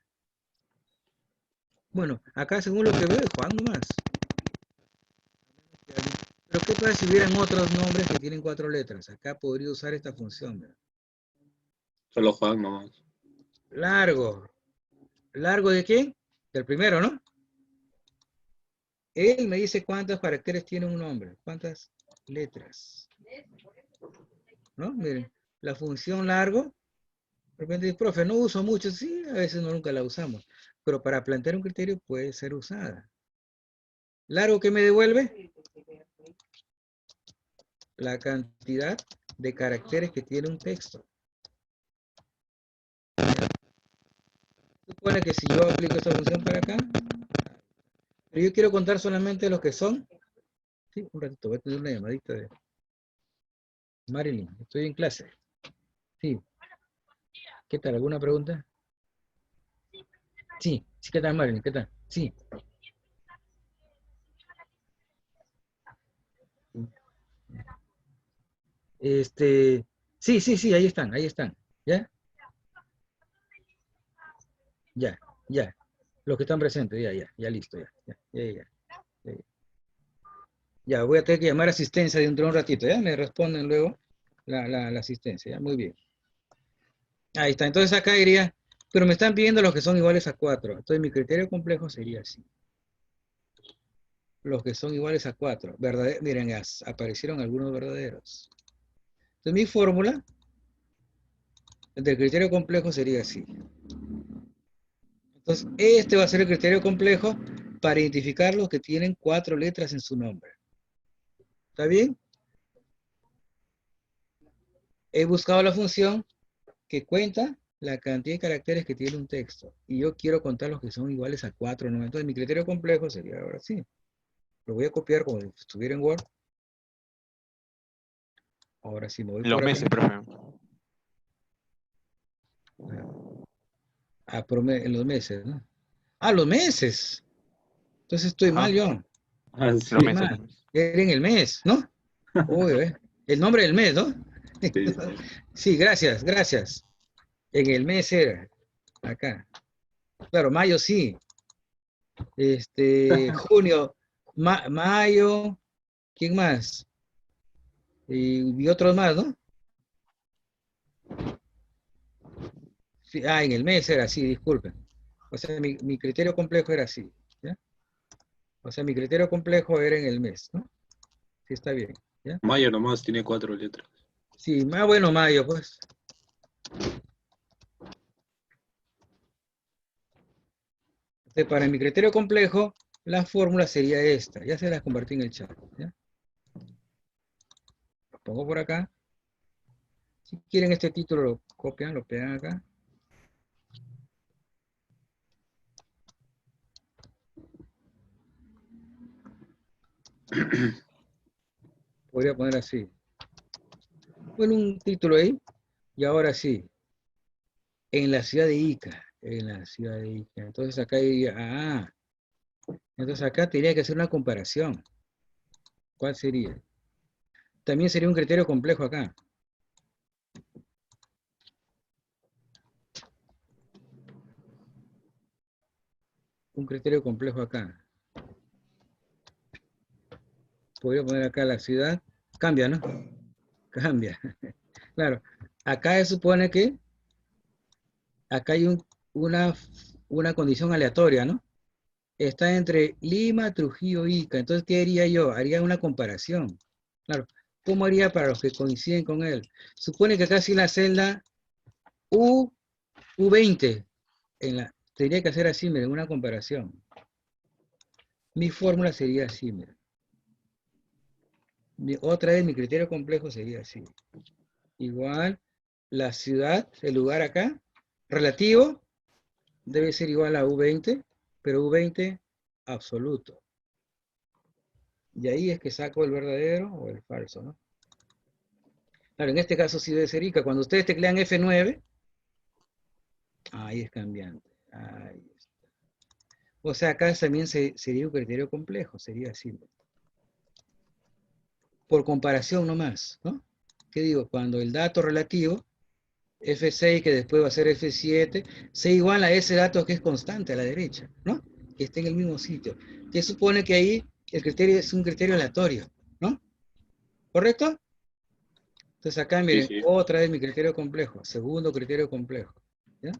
Bueno, acá según lo que veo, Juan nomás. Pero ¿qué pasa si hubieran otros nombres que tienen 4 letras? Acá podría usar esta función. ¿Verdad? Solo Juan nomás. Largo. ¿Largo de quién? Del primero, ¿no? Él me dice cuántos caracteres tiene un nombre. ¿Cuántas letras? ¿No? Miren, la función largo, de repente dice, profe, no uso mucho. Sí, a veces nunca la usamos. Pero para plantear un criterio puede ser usada. ¿Largo qué me devuelve? La cantidad de caracteres que tiene un texto. Supone que si yo aplico esta función para acá, pero yo quiero contar solamente los que son. Sí, un ratito, voy a tener una llamadita de Marilyn. Estoy en clase. Sí. ¿Qué tal? ¿Alguna pregunta? Sí. Sí, ¿qué tal, Marilyn? ¿Qué tal? Sí. Sí, ahí están. ¿Ya? Ya. Los que están presentes, ya listo, ya. Ya, voy a tener que llamar asistencia dentro de un ratito, ¿ya? Me responden luego la asistencia, ¿ya? Muy bien. Ahí está, entonces acá diría, pero me están pidiendo los que son iguales a 4. Entonces mi criterio complejo sería así. los que son iguales a 4. Miren, aparecieron algunos verdaderos. Entonces mi fórmula del criterio complejo sería así. Entonces, este va a ser el criterio complejo para identificar los que tienen 4 letras en su nombre. ¿Está bien? He buscado la función que cuenta la cantidad de caracteres que tiene un texto. Y yo quiero contar los que son iguales a 4, ¿no? Entonces mi criterio complejo sería ahora sí. Lo voy a copiar como si estuviera en Word. Ahora sí me voy En los por acá. meses, profe. En los meses, ¿no? Ah, los meses. Entonces estoy Ajá. mal yo. Ah, sí. Los Estoy meses. mal. Era en el mes, ¿no? Uy, el nombre del mes, ¿no? Sí, sí. Sí, gracias, gracias. En el mes era. Acá. Claro, mayo sí. Junio, mayo, ¿quién más? Y otros más, ¿no? Sí, en el mes era así, disculpen. O sea, mi criterio complejo era así, ¿ya? O sea, mi criterio complejo era en el mes, ¿no? Sí, está bien, ¿ya? Mayo nomás tiene 4 letras. Sí, más bueno mayo, pues. Entonces, para mi criterio complejo, la fórmula sería esta. Ya se las compartí en el chat, ¿ya? Lo pongo por acá. Si quieren este título, lo copian, lo pegan acá. Podría poner así. Bueno, un título ahí. Y ahora sí. En la ciudad de Ica. En la ciudad de Ica. Entonces acá diría, entonces acá tendría que hacer una comparación. ¿Cuál sería? También sería un criterio complejo acá. Un criterio complejo acá. Podría poner acá la ciudad. Cambia, ¿no? Cambia. Claro. Acá se supone que acá hay una condición aleatoria, ¿no? Está entre Lima, Trujillo, Ica. Entonces, ¿qué haría yo? Haría una comparación. Claro. ¿Cómo haría para los que coinciden con él? Supone que casi la celda U20. Tendría que hacer así, miren, una comparación. Mi fórmula sería así, miren. Otra vez mi criterio complejo sería así. Igual, la ciudad, el lugar acá, relativo, debe ser igual a U20, pero U20 absoluto. Y ahí es que saco el verdadero o el falso, ¿no? Claro, en este caso sí debe ser Ica. Cuando ustedes teclean F9, ahí es cambiante. Ahí está. O sea, acá también sería un criterio complejo, sería así. Por comparación nomás, ¿no? ¿Qué digo? Cuando el dato relativo, F6, que después va a ser F7, sea igual a ese dato que es constante a la derecha, ¿no? Que esté en el mismo sitio. Que supone que ahí el criterio es un criterio aleatorio, ¿no? ¿Correcto? Entonces acá, Sí, miren, sí. otra vez mi criterio complejo, segundo criterio complejo, ¿ya?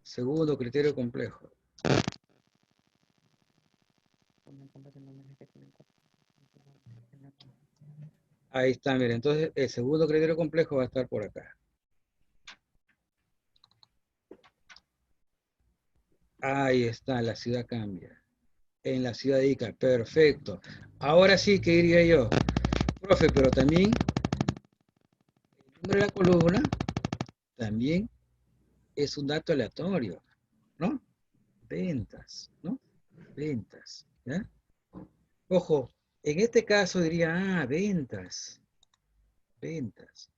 Segundo criterio complejo. Ahí está, miren, entonces el segundo criterio complejo va a estar por acá. Ahí está, la ciudad cambia. En la ciudad de Ica, perfecto. Ahora sí, ¿qué diría yo? Profe, pero también el número de la columna también es un dato aleatorio, ¿no? Ventas, ¿no? Ventas, ¿ya? Ojo, en este caso diría, ventas, ventas.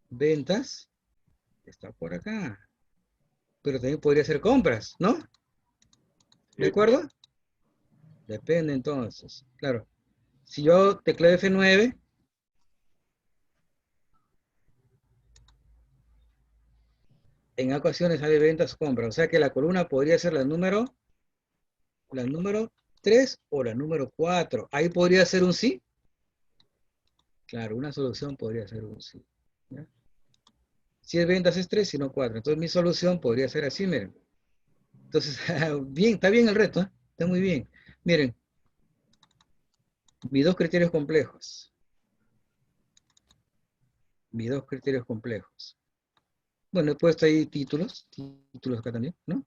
Ventas está por acá. Pero también podría ser compras, ¿no? ¿De Sí. acuerdo? Depende entonces. Claro. Si yo tecleo F9, en ocasiones sale ventas, compras. O sea que la columna podría ser la número 3 o la número 4. Ahí podría ser un sí. Claro, una solución podría ser un sí. ¿Ya? Si es ventas es 3, si no 4. Entonces mi solución podría ser así, miren. Entonces, bien, está bien el reto, ¿eh? Está muy bien. Miren, mis dos criterios complejos. Mis dos criterios complejos. Bueno, he puesto ahí títulos acá también, ¿no?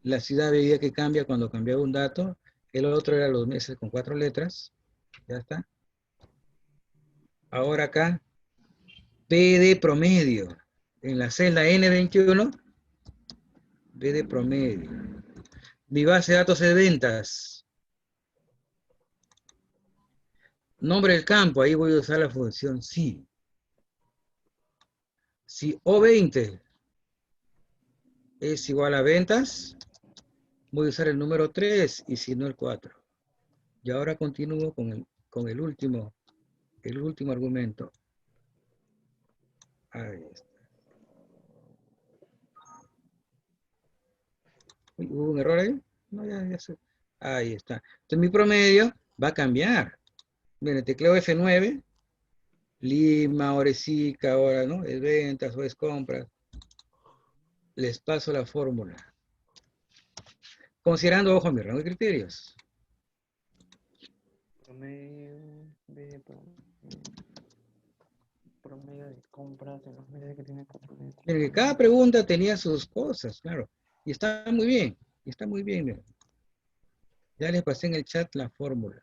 La ciudad veía que cambia cuando cambiaba un dato. El otro era los meses con 4 letras. Ya está. Ahora acá, P de promedio. En la celda N21, B de promedio. Mi base de datos es de ventas. Nombre del campo, ahí voy a usar la función si. Si O20 es igual a ventas, voy a usar el número 3 y si no el 4. Y ahora continúo con el último argumento. Ahí está. Uy, ¿hubo un error ahí? No, ya sé. Ahí está. Entonces mi promedio va a cambiar. Miren, tecleo F9, Lima, Oresica, ahora, ¿no? Es ventas o es compras. Les paso la fórmula. Considerando, ojo, mi rango de criterios. Promedio de compras en los meses que tiene compromiso. Miren, que cada pregunta tenía sus cosas, claro. Y está muy bien. Está muy bien, miren. Ya les pasé en el chat la fórmula.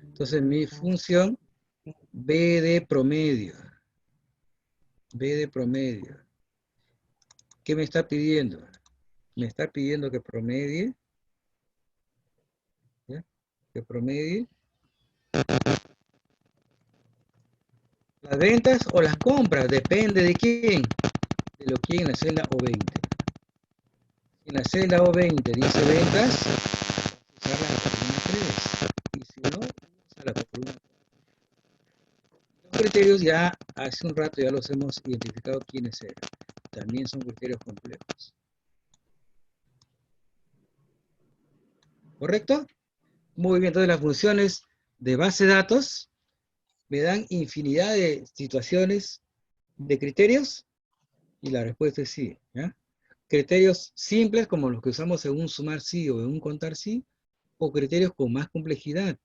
Entonces, mi función, B de promedio. B de promedio. ¿Qué me está pidiendo? Me está pidiendo que promedie. ¿Ya? Que promedie las ventas o las compras. Depende de quién. De lo que hay en la celda O20. En la celda O20 dice ventas, usar la columna 3. Y si no, usa la columna 3. Los criterios ya hace un rato ya los hemos identificado quiénes eran. También son criterios complejos. ¿Correcto? Muy bien, entonces las funciones de base de datos me dan infinidad de situaciones de criterios y la respuesta es sí. ¿Ya? Criterios simples como los que usamos en un sumar sí o en un contar sí, o criterios con más complejidad,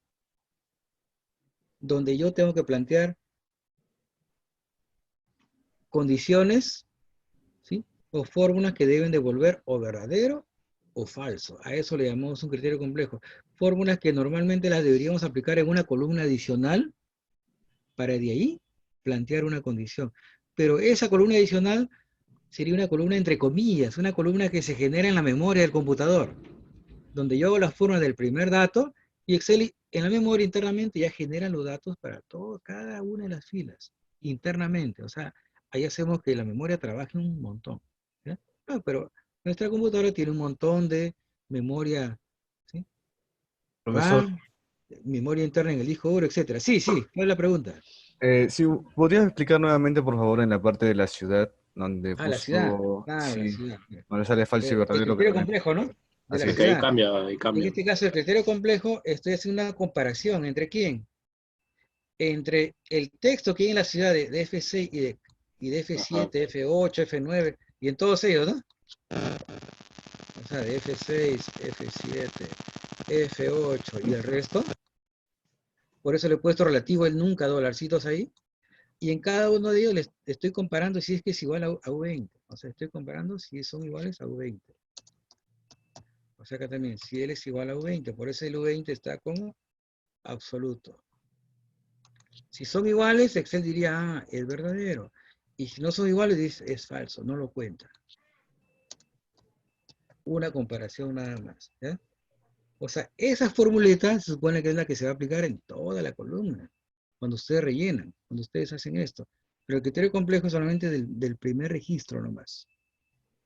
donde yo tengo que plantear condiciones, ¿sí? O fórmulas que deben devolver o verdadero o falso. A eso le llamamos un criterio complejo. Fórmulas que normalmente las deberíamos aplicar en una columna adicional para de ahí plantear una condición. Pero esa columna adicional sería una columna entre comillas, una columna que se genera en la memoria del computador, donde yo hago las formas del primer dato y Excel en la memoria internamente ya genera los datos para cada una de las filas, internamente. O sea, ahí hacemos que la memoria trabaje un montón. ¿Ya? No, pero nuestra computadora tiene un montón de memoria, ¿sí? Profesor, RAM, memoria interna en el disco duro, etc. Sí, ¿cuál es la pregunta? si podrías explicar nuevamente, por favor, en la parte de la ciudad, donde Ah, la ciudad. puso, Claro, la sí, ciudad. donde sale falso y El verdadero. criterio complejo, ¿no? De Así la es. Que ahí ciudad. cambia, ahí En cambia. este caso, el criterio complejo, estoy haciendo una comparación entre quién. Entre el texto que hay en la ciudad de F6 y de F7, Ajá. F8, F9, y en todos ellos, ¿no? O sea, de F6, F7, F8 y el resto. Por eso le he puesto relativo el nunca dolarcitos ahí. Y en cada uno de ellos les estoy comparando si es que es igual a U20. O sea, estoy comparando si son iguales a U20. O sea, acá también, si él es igual a U20, por eso el U20 está como absoluto. Si son iguales, Excel diría, ah, es verdadero. Y si no son iguales, dice, es falso, no lo cuenta. Una comparación nada más. ¿Ya? O sea, esa formuleta se supone que es la que se va a aplicar en toda la columna. Cuando ustedes rellenan, cuando ustedes hacen esto. Pero el criterio complejo es solamente del primer registro nomás.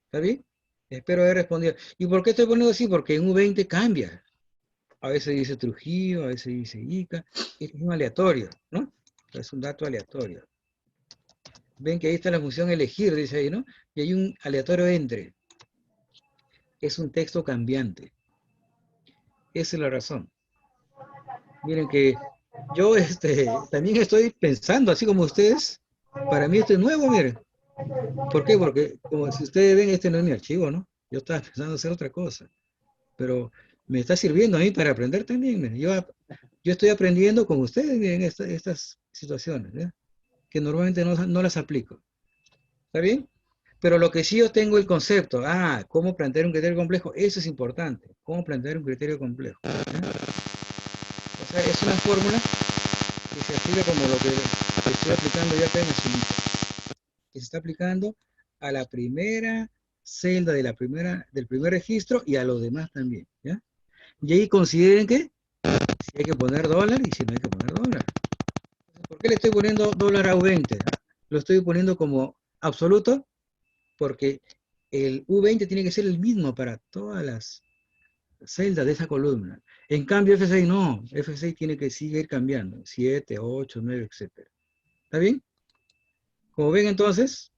¿Está bien? Espero haber respondido. ¿Y por qué estoy poniendo así? Porque en U20 cambia. A veces dice Trujillo, a veces dice Ica. Es un aleatorio, ¿no? Es un dato aleatorio. Ven que ahí está la función elegir, dice ahí, ¿no? Y hay un aleatorio entre. Es un texto cambiante. Esa es la razón. Miren que yo también estoy pensando, así como ustedes, para mí esto es nuevo, miren. ¿Por qué? Porque como si ustedes ven, este no es mi archivo, ¿no? Yo estaba pensando hacer otra cosa. pero me está sirviendo a mí para aprender también. Miren. Yo estoy aprendiendo con ustedes en estas situaciones, ¿ya? Que normalmente no las aplico. ¿Está bien? Pero lo que sí yo tengo el concepto, cómo plantear un criterio complejo, eso es importante. Cómo plantear un criterio complejo. ¿Ya? O sea, es una fórmula que se aplica como lo que estoy aplicando ya acá en azulito. Que se está aplicando a la primera celda del primer registro y a los demás también. ¿Ya? Y ahí consideren que si hay que poner dólar y si no hay que poner dólar. ¿Por qué le estoy poniendo dólar a U20? Lo estoy poniendo como absoluto porque el U20 tiene que ser el mismo para todas las celdas de esa columna. En cambio, F6 no. F6 tiene que seguir cambiando. 7, 8, 9, etc. ¿Está bien? Como ven entonces,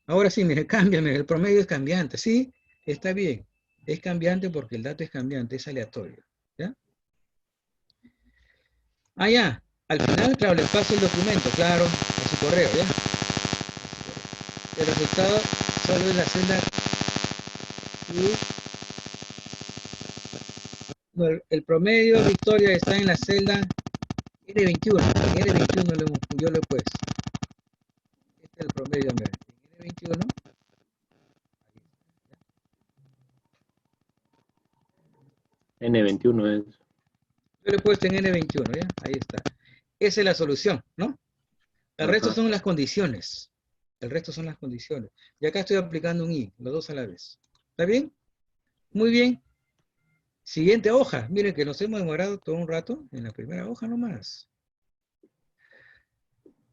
ahora sí, mire, cámbiame. El promedio es cambiante. Sí, está bien. Es cambiante porque el dato es cambiante, es aleatorio. ¿Ya? Ya. Al final, claro, les paso el documento, claro, a su correo, ¿ya? El resultado solo es la celda U. No, el promedio, Victoria, está en la celda N21. En N21 yo lo he puesto. Este es el promedio, mira. En N21. N21 es. Yo lo he puesto en N21, ¿ya? Ahí está. Esa es la solución, ¿no? El resto Ajá. son las condiciones. El resto son las condiciones. Y acá estoy aplicando un I, los dos a la vez. ¿Está bien? Muy bien. Siguiente hoja. Miren que nos hemos demorado todo un rato en la primera hoja nomás.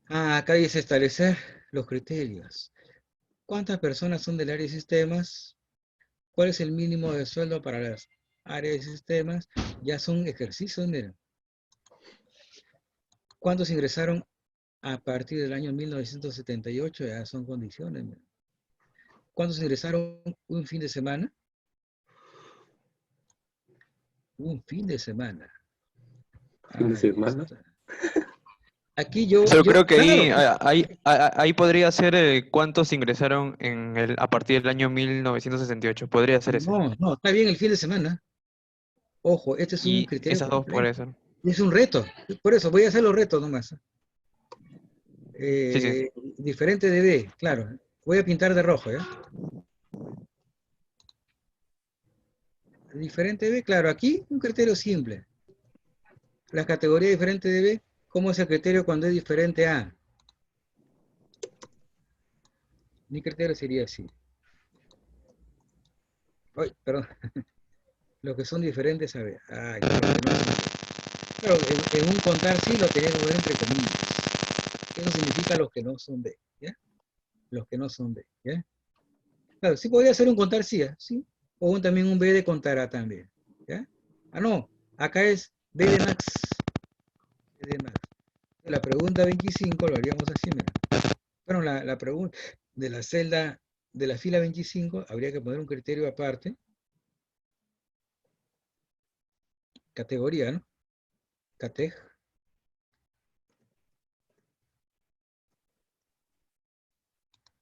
Acá dice establecer los criterios. ¿Cuántas personas son del área de sistemas? ¿Cuál es el mínimo de sueldo para las áreas de sistemas? Ya son ejercicios, miren. ¿Cuántos ingresaron a partir del año 1978? Ya son condiciones, miren. ¿Cuántos ingresaron un fin de semana? Un fin de semana. Fin de semana. Aquí Pero creo que claro, ahí podría ser cuántos ingresaron a partir del año 1968. Podría ser ese. no, está bien el fin de semana. Ojo, este es un Y criterio esas dos podría complejo. ser. Es un reto. Por eso voy a hacer los retos nomás. Sí, sí. Diferente de B, claro. Voy a pintar de rojo, ¿ya? Diferente de B, claro. Aquí un criterio simple. La categoría diferente de B, ¿cómo es el criterio cuando es diferente a A? Mi criterio sería así. Ay, perdón. Los que son diferentes a B. Ay, claro, en un contar sí lo tenía que poner entre comillas. Eso significa los que no son B, ¿ya? Los que no son B, ¿ya? Claro, sí podría ser un contar sí, ¿sí? O también un B de contar A también, ¿ya? No, acá es B de max. B de max. La pregunta 25 lo haríamos así, mira. Bueno, la pregunta de la celda de la fila 25 habría que poner un criterio aparte. Categoría, ¿no? Categ.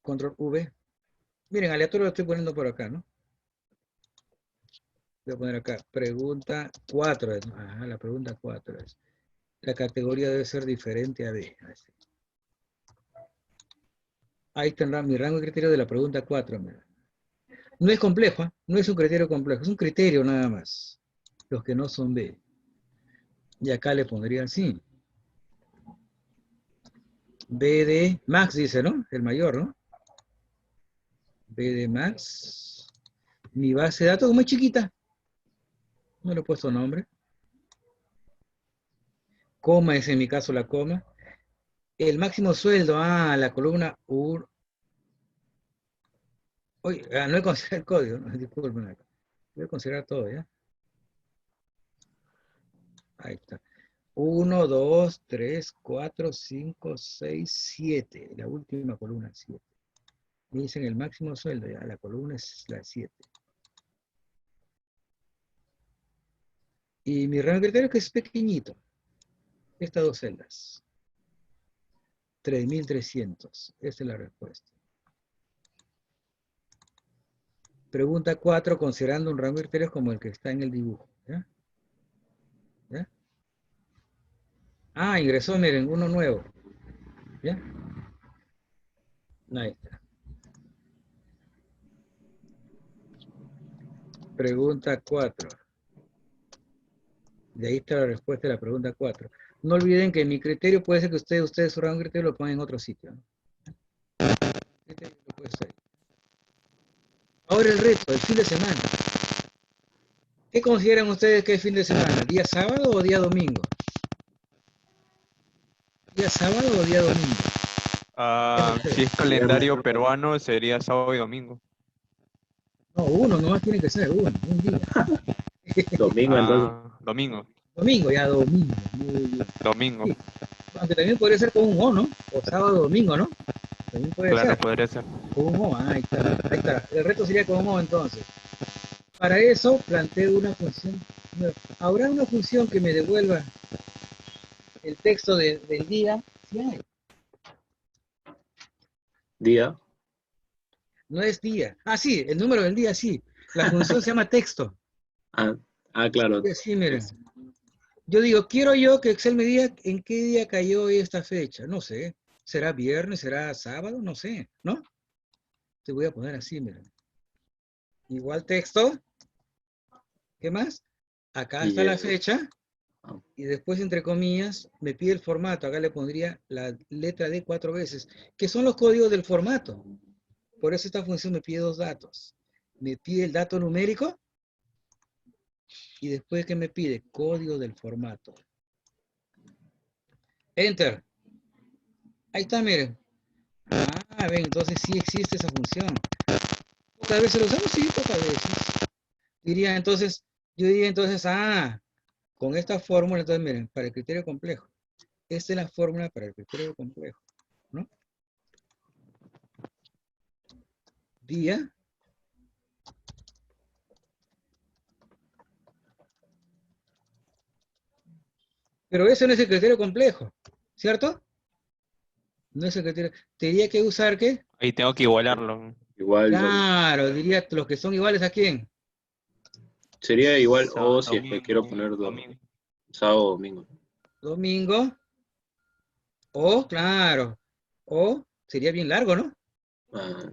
Control V. Miren, aleatorio lo estoy poniendo por acá, ¿no? Voy a poner acá, pregunta 4. Ajá, la pregunta 4 es. La categoría debe ser diferente a B. Así. Ahí tendrá mi rango de criterio de la pregunta 4. Mira. No es complejo, ¿eh? No es un criterio complejo, es un criterio nada más. Los que no son B. Y acá le pondría así. B de Max dice, ¿no? El mayor, ¿no? B de Max. Mi base de datos es muy chiquita. No le he puesto nombre. Coma es en mi caso la coma. El máximo sueldo, la columna U. Oye, no he considerado el código, ¿no? Disculpen. Voy a considerar todo, ¿ya? Ahí está. 1, 2, 3, 4, 5, 6, 7. La última columna, 7. Me dicen el máximo sueldo, ya. La columna es la 7. Y mi rango de criterio es que es pequeñito. Estas dos celdas. 3.300. Esta es la respuesta. Pregunta 4, considerando un rango de criterios como el que está en el dibujo. ¿Ya? ¿Ya? Ah, ingresó, miren, uno nuevo. ¿Ya? Ahí está. Pregunta 4. De ahí está la respuesta de la pregunta 4. No olviden que mi criterio puede ser que ustedes su rango de criterio lo pongan en otro sitio, ¿no? Lo puede ser. Ahora el reto, el fin de semana. ¿Qué consideran ustedes que es fin de semana? ¿Día sábado o día domingo? ¿Día sábado o día domingo? Si es calendario peruano, sería sábado y domingo. No, uno, nomás tiene que ser uno, un día. Domingo, entonces. Domingo. Domingo, ya domingo. Muy bien. Domingo. Sí. Aunque también podría ser con un O, ¿no? O sábado, domingo, ¿no? También puede Claro, ser. podría ser. Con un O, ahí está, ahí está. El reto sería con un O entonces. Para eso planteo una función nueva. ¿Habrá una función que me devuelva el texto del día? Sí hay. Día. No es día. Ah, sí, el número del día sí. La función se llama texto. Claro. Sí, miren. Yo digo, quiero yo que Excel me diga en qué día cayó esta fecha. No sé. ¿Será viernes? ¿Será sábado? No sé, ¿no? Te voy a poner así, miren. Igual texto. ¿Qué más? Acá está la fecha. Y después, entre comillas, me pide el formato. Acá le pondría la letra D 4 veces, que son los códigos del formato. Por eso esta función me pide dos datos. Me pide el dato numérico y después que me pide código del formato. Enter. Ahí está, miren. Ah, ven, entonces sí existe esa función. ¿Pocas veces lo usamos? Sí, pocas veces. Yo diría entonces, con esta fórmula, entonces miren, para el criterio complejo. Esta es la fórmula para el criterio complejo, ¿no? Día. Pero ese no es el criterio complejo, ¿cierto? No es el criterio. Tendría que usar, ¿qué? Ahí tengo que igualarlo. Igual. Claro, diría los que son iguales a quién. Sería igual Sábado, o si es que quiero domingo, poner domingo. sábado o domingo. Domingo. O, claro. O sería bien largo, ¿no? Ah,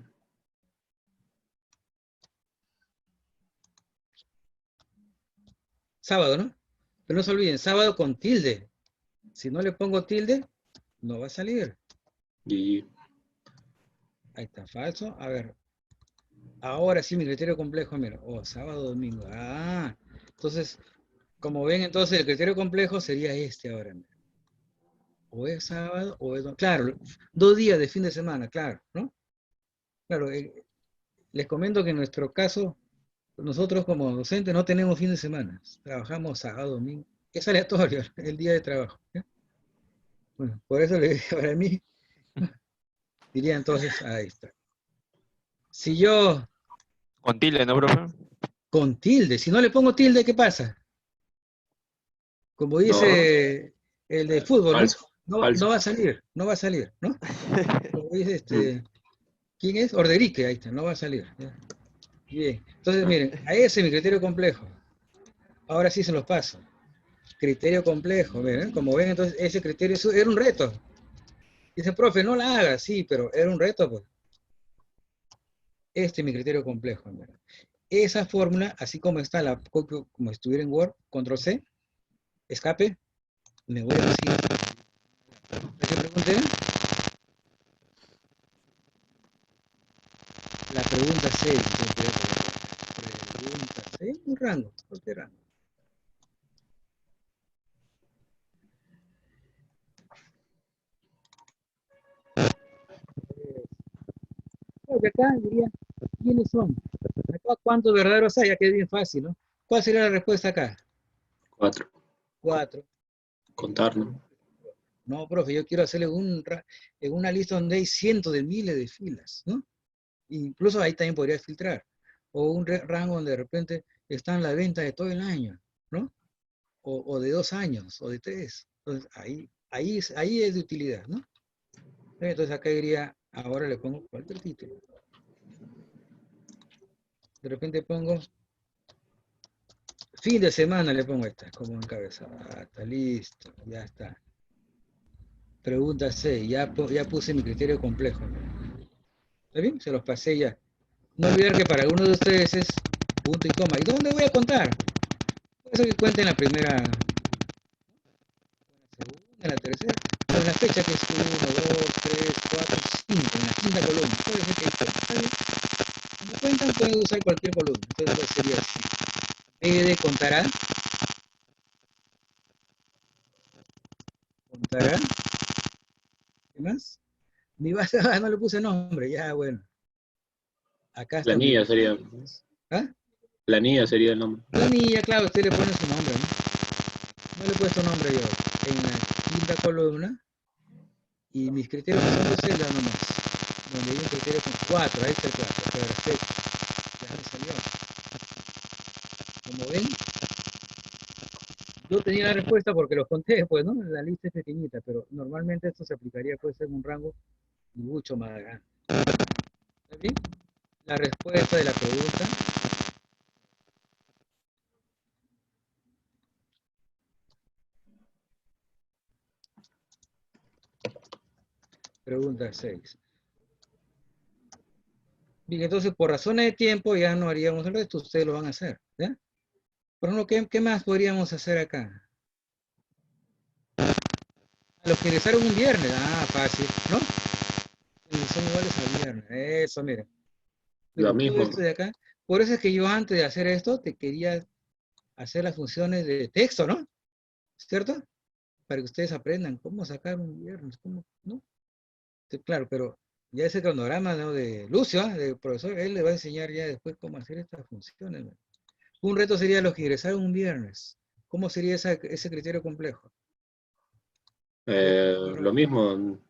Sábado, ¿no? Pero no se olviden, sábado con tilde. Si no le pongo tilde, no va a salir. y Ahí está, falso. A ver. Ahora sí, mi criterio complejo, mira. Sábado, domingo. Entonces, como ven, entonces el criterio complejo sería este ahora. Mira. O es sábado o es domingo. Claro, 2 días de fin de semana, claro, ¿no? Claro, les comento que en nuestro caso, nosotros como docentes no tenemos fin de semana. Trabajamos sábado, domingo. Es aleatorio el día de trabajo. ¿Ya? Bueno, por eso para mí, diría entonces, ahí está. Si yo Con tilde, ¿no, profe? con tilde, si no le pongo tilde, ¿qué pasa? Como no, dice el de fútbol, ¿no? falso, No, falso. no va a salir, no va a salir, ¿no? Como dice Mm. ¿quién es? Orderique, ahí está, no va a salir. ¿Ya? Bien, entonces miren, a ese es mi criterio complejo. Ahora sí se los paso. Criterio complejo, miren, como ven, entonces ese criterio era un reto. Dice, profe, no la haga, sí, pero era un reto, pues. Este es mi criterio complejo, miren. Esa fórmula, así como está, la copio como si estuviera en Word, control C, escape, me voy a la siguiente. ¿Qué pregunté? La pregunta 6. Pregunta 6, un rango, cualquier rango. Creo que acá diría, ¿quiénes son? Acá, ¿cuántos verdaderos hay? Ya que es bien fácil, ¿no? ¿Cuál sería la respuesta acá? 4. 4. Contar, ¿no? No, profe, yo quiero hacerle en una lista donde hay cientos de miles de filas, ¿no? Incluso ahí también podría filtrar. O un rango donde de repente están la venta de todo el año, ¿no? O de 2 años, o de 3. Entonces, ahí es de utilidad, ¿no? Entonces acá diría, ahora le pongo cualquier título. De repente pongo fin de semana, le pongo esta como encabezado. Ah, está listo, ya está. Pregunta 6, ya puse mi criterio complejo. ¿Está bien? Se los pasé ya. No olvidar que para algunos de ustedes es punto y coma. ¿Y dónde voy a contar? Puede ser que cuente en la primera, en la segunda, en la tercera, o en la fecha que es 1, 2, 3, 4, 5, en la quinta columna. Puede ser que ahí cuente. ¿Está bien? Cuando cuentan pueden usar cualquier columna. Entonces pues, sería así. BD contará. Contará. ¿Qué más? Mi base, no le puse nombre. Ya, bueno. Acá está mi Planilla base. sería, ¿Ah? planilla sería el nombre. Planilla, claro, usted le pone su nombre, ¿no? No le he puesto nombre yo. En la quinta columna, y mis criterios son dos celdas nomás. Donde hay un criterio con 4, ahí está el 4, perfecto. Ya me salió. Como ven, yo tenía la respuesta porque los conté, pues, ¿no? La lista es pequeñita, pero normalmente esto se aplicaría, puede ser en un rango mucho más grande. ¿Está bien? La respuesta de la pregunta. Pregunta 6. Bien, entonces por razones de tiempo ya no haríamos el resto, ustedes lo van a hacer, ¿ya? Por ejemplo, ¿qué más podríamos hacer acá? A los que ingresaron un viernes, fácil, ¿no? Son iguales al viernes, eso, mira. Lo Pero todo mismo. esto de acá, por eso es que yo antes de hacer esto, te quería hacer las funciones de texto, ¿no? ¿Cierto? Para que ustedes aprendan cómo sacar un viernes, cómo, ¿no? Claro, pero ya ese cronograma, ¿no? De Lucio, del profesor, él le va a enseñar ya después cómo hacer estas funciones, ¿no? Un reto sería los que ingresaron un viernes. ¿Cómo sería ese criterio complejo? Lo mismo,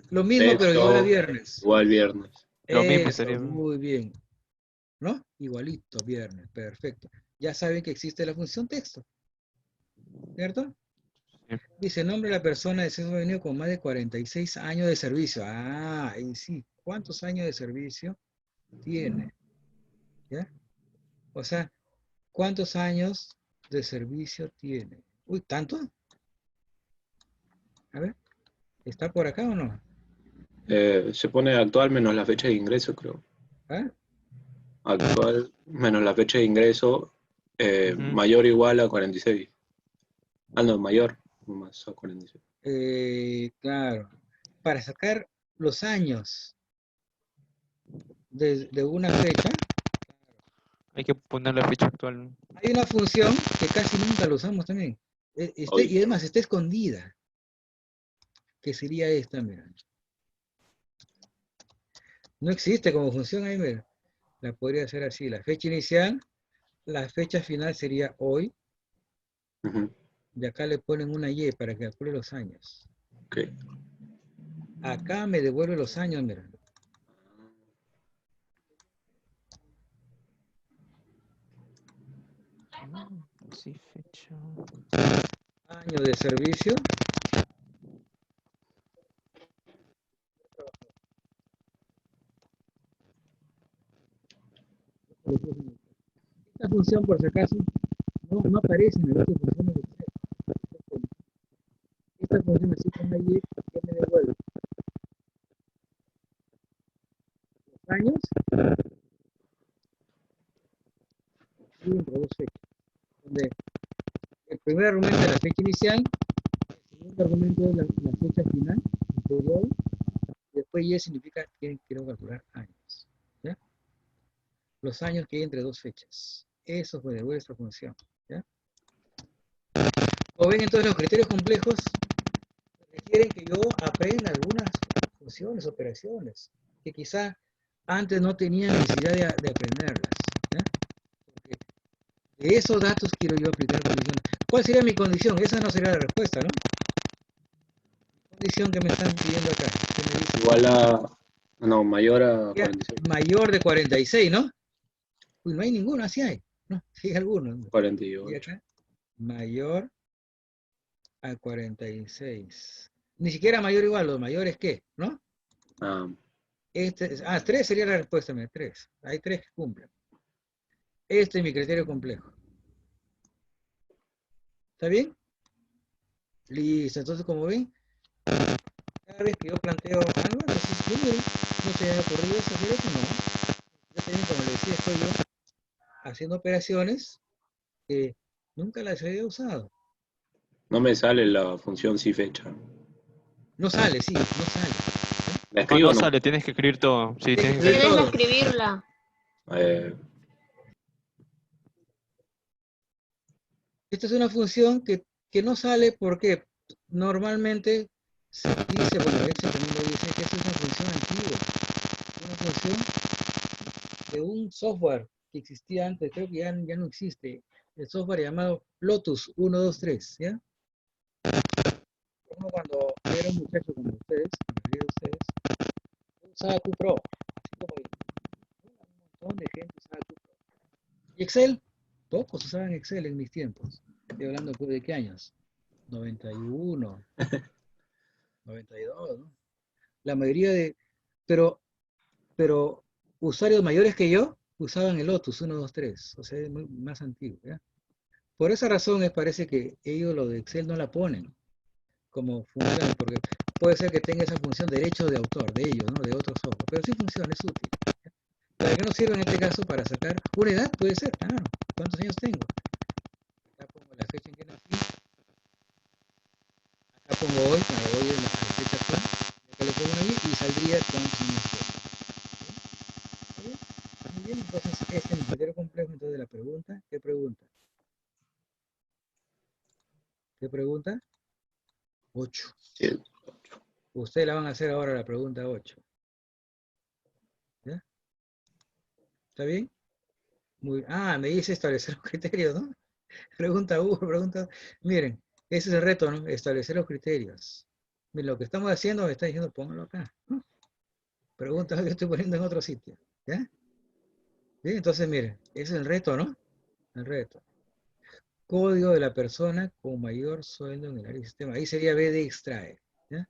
Lo mismo, pero igual a texto, viernes. igual viernes. Lo mismo Eso, sería. muy bien. ¿No? Igualito, viernes, perfecto. Ya saben que existe la función texto, ¿cierto? Sí. Dice, nombre de la persona de sexo femenino con más de 46 años de servicio. Ahí sí. ¿Cuántos años de servicio tiene? ¿Ya? O sea, ¿cuántos años de servicio tiene? Uy, ¿tanto? A ver, ¿está por acá o no? Se pone actual menos la fecha de ingreso, creo. ¿Ah? Actual menos la fecha de ingreso, Ujú. mayor o igual a 46. Ah, no, mayor más a 46. Claro. Para sacar los años de una fecha, Hay que poner la fecha actual. hay una función que casi nunca lo usamos también. Hoy. Y además está escondida, que sería esta, mira. No existe como función ahí, mira. La podría hacer así. La fecha inicial, la fecha final sería hoy, Ujú, y acá le ponen una Y para que calcule los años. ok. Acá me devuelve los años, mira. Sí, fecha. Año de servicio. Esta función, por si acaso, no aparece en el otro funciones de Excel. Esta función así con una Y que me devuelve los años y entre dos fechas. Donde el primer argumento es la fecha inicial, el segundo argumento es la fecha final, el periodo, y después Y significa que quiero calcular años. ¿Ya? Los años que hay entre dos fechas. Eso fue de vuestra función. ¿Ya? Como ven, entonces los criterios complejos requieren que yo aprenda algunas funciones, operaciones, que quizá antes no tenía necesidad de aprenderlas. ¿Ya? Porque de esos datos quiero yo aplicar condiciones. ¿Cuál sería mi condición? Esa no sería la respuesta, ¿no? Condición que me están pidiendo acá. ¿Qué me dice? Igual a. No, mayor a Ya, 46. mayor de 46, ¿no? Uy, no hay ninguno, así hay. No, sí hay algunos. Y 48. acá, mayor a 46. Ni siquiera mayor igual, los mayores qué, ¿no? Ah, 3 sería la respuesta, mira, 3. Hay 3 que cumplen. Este es mi criterio complejo. ¿Está bien? Listo. Entonces, como ven, cada vez que yo planteo algo, entonces, miren, no se me ha ocurrido hacer eso, no. Yo también, como les decía, estoy yo haciendo operaciones que nunca las había usado. No me sale la función si fecha. No sale, sí, no sale. ¿La No, escribo no o no? sale, tienes que escribir todo. Sí, Tienes tienes que que escribir escribir. Tienes que todo. escribirla. Eh, Esta es una función que no sale porque normalmente se dice, bueno, Excel también lo dice, que esta es una función antigua. Una función de un software que existía antes, creo que ya no existe. El software llamado Lotus 123, ¿ya? Uno cuando era un muchacho como ustedes, la mayoría de ustedes, usaba QPro, así como un montón de gente usaba QPro. ¿Y Excel? Pocos usaban Excel en mis tiempos. Estoy hablando de qué años. 91, 92, ¿no? La mayoría de, pero, pero usuarios mayores que yo usaban el Lotus 123, o sea, es más antiguo, ¿ya? Por esa razón me parece que ellos lo de Excel no la ponen como función, porque puede ser que tenga esa función de derecho de autor, de ellos, ¿no? De otro software, pero sí funciona, es útil. ¿Para qué nos sirve en este caso? Para sacar una edad, puede ser, claro. ¿Cuántos años tengo? Acá pongo la fecha en que nací, acá pongo hoy, para hoy es la fecha actual, acá le pongo ahí y saldría cuántos años tengo. ¿Está bien? Muy bien, entonces este es el criterio complejo entonces de la pregunta. ¿Qué pregunta? ¿Qué pregunta? 8. sí. Ustedes la van a hacer ahora la pregunta 8. ¿Ya? ¿Está bien? Muy, me dice establecer los criterios, ¿no? Pregunta 1, pregunta. Miren, ese es el reto, ¿no? Establecer los criterios. Miren, lo que estamos haciendo me está diciendo, póngalo acá, ¿no? Pregunta que estoy poniendo en otro sitio. ¿Ya? Bien, entonces, miren, ese es el reto, ¿no? El reto. Código de la persona con mayor sueldo en el área de sistema. Ahí sería B de extrae. ¿Ya?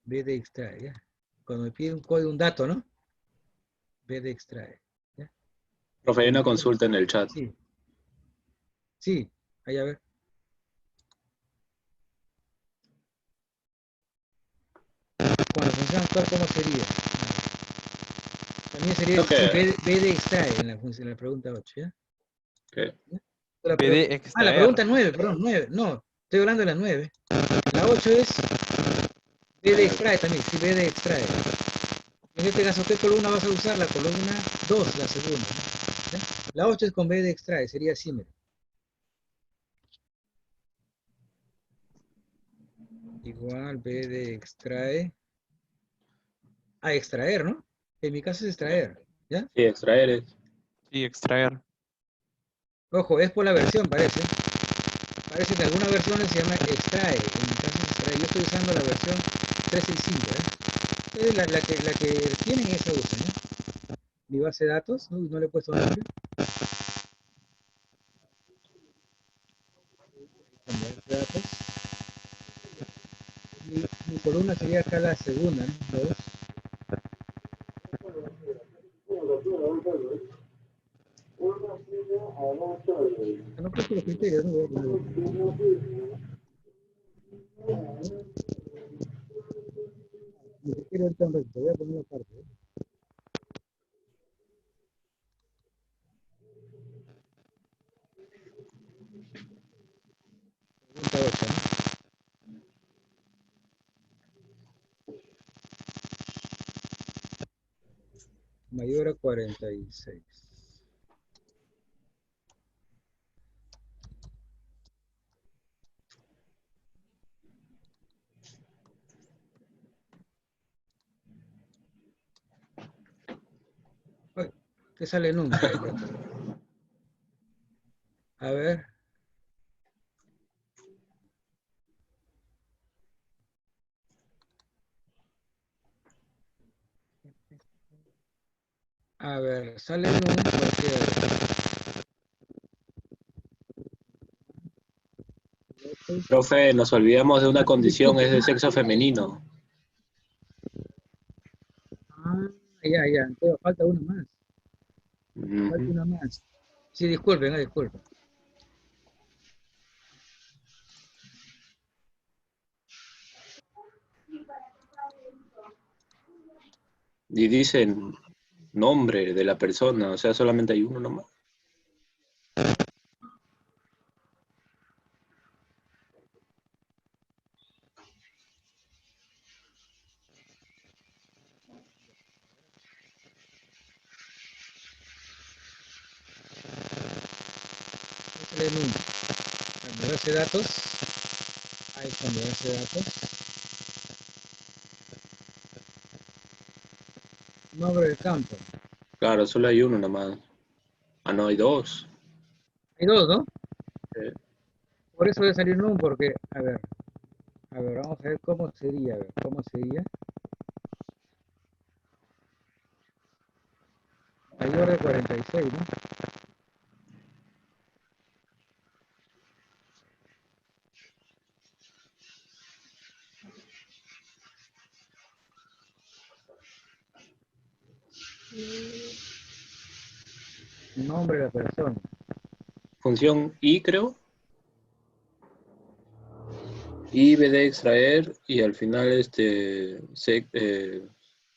B de extrae, ¿ya? Cuando me pide un código, un dato, ¿no? B de extrae. ¿Ya? Profe, hay Con una mayor... consulta en el chat. Sí, sí, ahí a ver. Con la función actual, ¿cómo sería? También sería Creo que, B de extrae en la, función, en la pregunta 8, ¿ya? que La, B de la extraer. pregunta 9, perdón, 9, no, estoy hablando de la 9. La 8 es B de extrae también, sí, B de extrae. En este caso, ¿qué columna vas a usar? La columna 2, la segunda. ¿Ya? La 8 es con B de extrae, sería así, mira. Igual B de extrae. Extraer, ¿no? En mi caso es extraer, ¿ya? sí, extraer es. Sí, extraer. Ojo, es por la versión, parece. Parece que algunas versiones se llama extrae, en mi caso es extrae. Yo estoy usando la versión 365, ¿eh? Es la que tienen esa uso, ¿no? Mi base de datos, no le he puesto nombre. Con base de datos. Mi columna sería acá la segunda, ¿no? 2. No puse los criterios, ¿no? Ni siquiera ahorita en recto, voy a poner aparte, ¿eh? Pregunta 8, ¿no? Mayor a 46. Uy, ¿qué sale nunca? A ver. A ver, sale nunca porque... Profe, nos olvidamos de una condición, es de sexo femenino. Ya, entonces falta uno más. Falta Ujú. una más. Sí, disculpen, disculpen. Y dicen nombre de la persona, o sea, solamente hay uno nomás. Este es el número. Cuando base de datos, ahí cuando base de datos, nombre del campo. Claro, solo hay uno nomás. Ah, no, hay dos. Hay dos, ¿no? Eh, Por eso debe salir NUM, porque, a ver, vamos a ver cómo sería, a ver, cómo sería. Mayor de 46, ¿no? Nombre de la persona. Función I, creo. I, B de extraer, y al final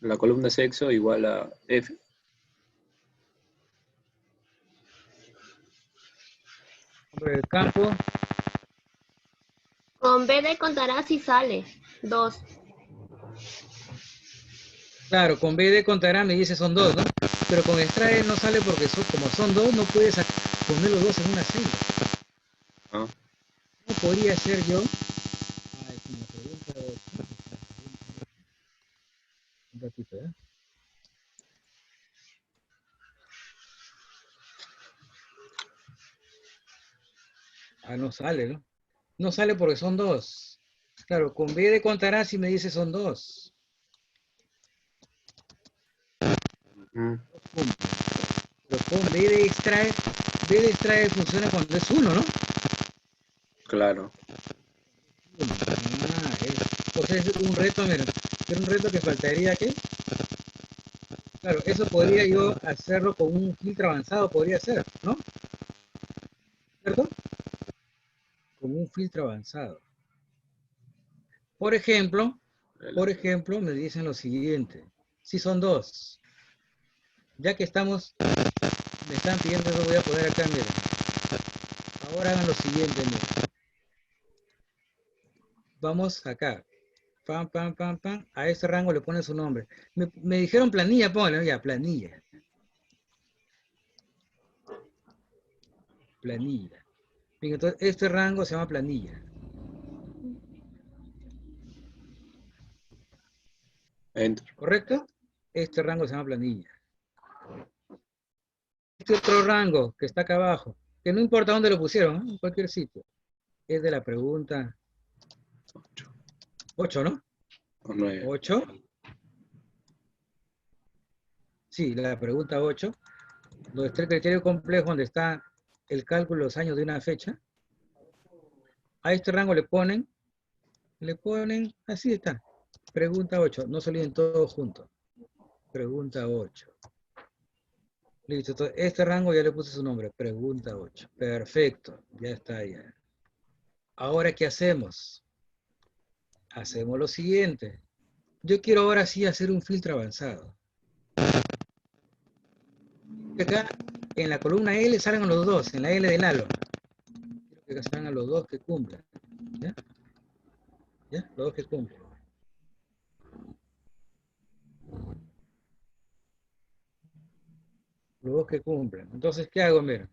la columna sexo igual a F. Nombre del campo, Con B de contará si sale. 2. claro, con BD contará, me dice son dos, ¿no? Pero con extraer no sale porque como son dos, no puedes poner los dos en una celda. ¿No? ¿Cómo podría ser yo? Ay, si me pregunta, un ratito, ¿eh? Ah, no sale, ¿no? No sale porque son dos. Claro, con B de contará si me dice son dos. Mm, Cumple. Pero con B de extraer funciona cuando es uno, ¿no? claro. O sea, es un reto, mira, es un reto que faltaría que, claro, eso podría yo hacerlo con un filtro avanzado, podría ser, ¿no? ¿Cierto? Con un filtro avanzado. Por ejemplo, me dicen lo siguiente, si son dos, ya que estamos, me están pidiendo eso, voy a poner acá, miren. Ahora hagan lo siguiente, miren. Vamos acá, pam, pam, pam, pam, a este rango le ponen su nombre. Me dijeron planilla, pónganle, ya, planilla. Planilla. Bien, entonces este rango se llama planilla. Enter. ¿Correcto? Este rango se llama planilla. Este otro rango que está acá abajo, que no importa dónde lo pusieron, ¿no? En cualquier sitio, es de la pregunta 8, ¿no? O 9. 8. Sí, la pregunta 8, donde está el criterio complejo, donde está el cálculo de los años de una fecha. A este rango le ponen, así está, pregunta 8, no se olviden todos juntos. Pregunta 8. Listo, entonces este rango ya le puse su nombre, pregunta 8. Perfecto, ya está ya. Ahora, ¿qué hacemos? Hacemos lo siguiente. Yo quiero ahora sí hacer un filtro avanzado. Acá en la columna L salgan los dos, en la L del halo. Quiero que acá salgan los dos que cumplan. ¿Ya? ¿Ya? Los dos que cumplen. Los dos que cumplen. Entonces, ¿qué hago? Mira.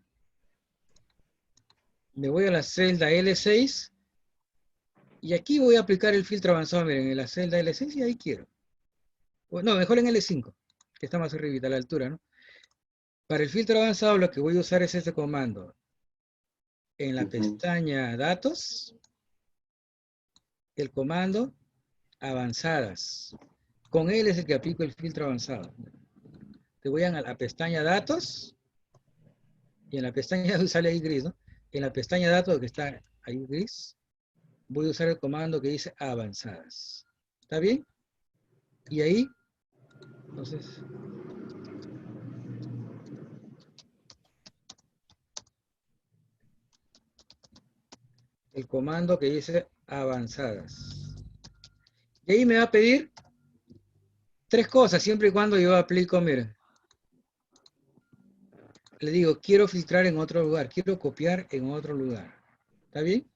Me voy a la celda L6 y aquí voy a aplicar el filtro avanzado. Miren, en la celda L6 y ahí quiero. No, mejor en L5, que está más arribita a la altura, ¿no? Para el filtro avanzado lo que voy a usar es este comando. En la pestaña Datos, el comando Avanzadas. Con él es el que aplico el filtro avanzado. Te voy a la pestaña Datos, y en la pestaña sale ahí gris, ¿no? En la pestaña Datos, que está ahí gris, voy a usar el comando que dice Avanzadas. ¿Está bien? Y ahí, entonces, el comando que dice avanzadas. Y ahí me va a pedir 3 cosas, siempre y cuando yo aplico, miren. Le digo, quiero filtrar en otro lugar, quiero copiar en otro lugar. ¿Está bien?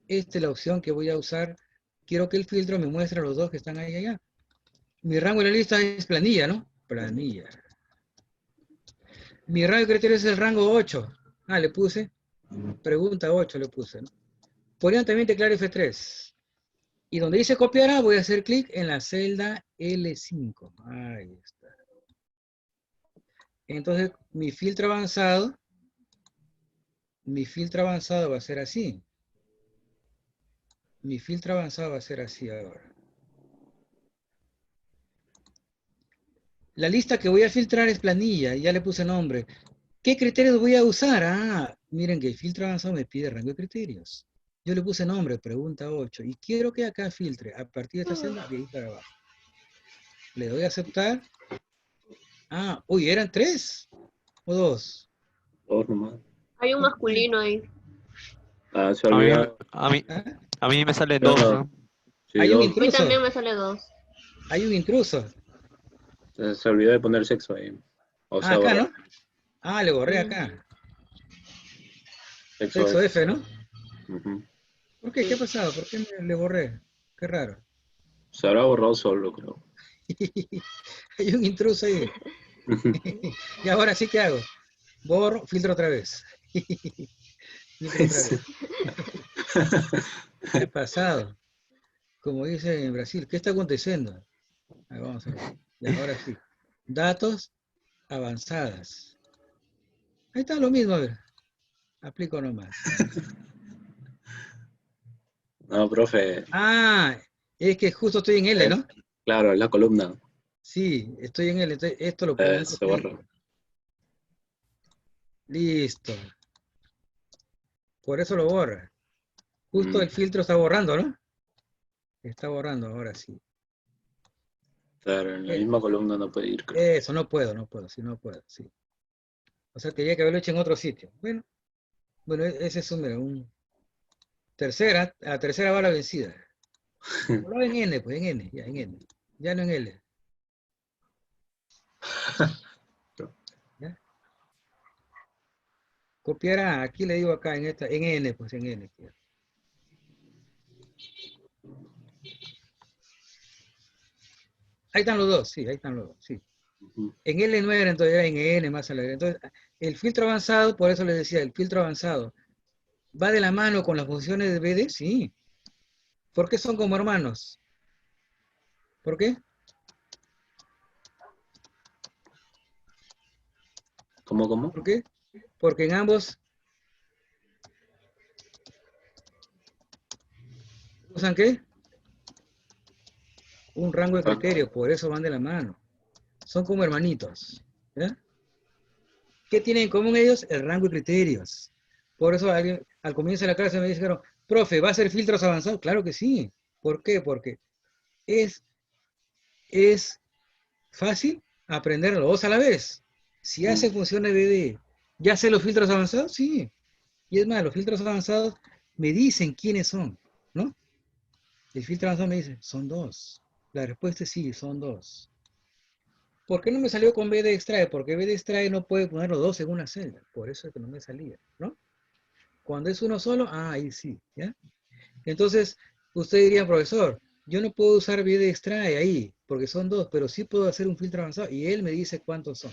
Esta es la opción que voy a usar. Quiero que el filtro me muestre los 2 que están ahí allá. Mi rango en la lista es planilla, ¿no? Planilla. Mi rango de criterios es el rango 8. Ah, le puse. Pregunta 8 le puse, ¿no? Podrían también teclear F3. Y donde dice copiar, voy a hacer clic en la celda L5. Ahí está. Entonces, mi filtro avanzado va a ser así. Mi filtro avanzado va a ser así ahora. La lista que voy a filtrar es planilla, ya le puse nombre. ¿Qué criterios voy a usar? Ah, miren que el filtro avanzado me pide rango de criterios. Yo le puse nombre, pregunta 8, y quiero que acá filtre a partir de esta celda de ahí para abajo. Le doy a aceptar. Ah, uy, ¿eran 3 o 2? Dos nomás. Hay un masculino ahí. Ah, se A mí, olvidó. ¿Ah? a mí me salen No, 2, no. ¿no? Sí, Hay un A dos. mí intruso. también me sale 2. Hay un intruso. Se olvidó de poner sexo ahí. O Ah, sea, acá, borrar. ¿no? Ah, le borré acá. Sexo Sexo F. F, ¿no? Ujú. ¿Por qué? ¿Qué ha pasado? ¿Por qué le borré? Qué raro. Se habrá borrado solo, creo. Hay un intruso ahí. Y ahora sí, ¿qué hago? Borro, filtro otra vez. Filtro otra vez. ¿Qué ha pasado? Como dice en Brasil, ¿qué está aconteciendo? Ahí vamos a ver. Y ahora sí. Datos avanzadas. Ahí está lo mismo, a ver. Aplico nomás. No, profe. Ah, es que justo estoy en L, ¿no? Claro, es la columna. Sí, estoy en L. Entonces esto lo pongo. Se borra. Listo. Por eso lo borra. Justo el Mm, filtro está borrando, ¿no? Está borrando, ahora sí. claro, en la misma columna no puede ir, creo. Eso, no puedo, sí, no puedo, sí. O sea, tenía que haberlo hecho en otro sitio. Bueno, ese es un tercera, a la tercera va la vencida. No en N, pues en N, ya en N. Ya no en L. ¿Ya? Copiar aquí le digo acá en esta, en N, pues en N. Ahí están los dos, sí, ahí están los dos, sí. Ujú. En L no era, entonces era en N más a la derecha. Entonces, el filtro avanzado, por eso les decía, el filtro avanzado, ¿va de la mano con las funciones de BD? Sí. ¿Por qué son como hermanos? ¿Por qué? ¿Cómo? ¿Por qué? Porque en ambos usan ¿qué? Un rango de Ah, criterio, por eso van de la mano. Son como hermanitos. ¿Ya? ¿Qué tienen en común ellos? El rango de criterios. Por eso alguien, al comienzo de la clase me dijeron, profe, ¿va a hacer filtros avanzados? Claro que sí. ¿Por qué? Porque es fácil aprender los dos a la vez. Si hace funciones BD, ¿ya sé los filtros avanzados? Sí. Y es más, los filtros avanzados me dicen quiénes son, ¿no? El filtro avanzado me dice, son 2. La respuesta es sí, son 2. ¿Por qué no me salió con BD extrae? Porque BD extrae no puede poner los 2 en una celda. Por eso es que no me salía, ¿no? Cuando es uno solo, ahí sí, ¿ya? Entonces, usted diría, profesor, yo no puedo usar BD extrae ahí, porque son 2, pero sí puedo hacer un filtro avanzado y él me dice cuántos son.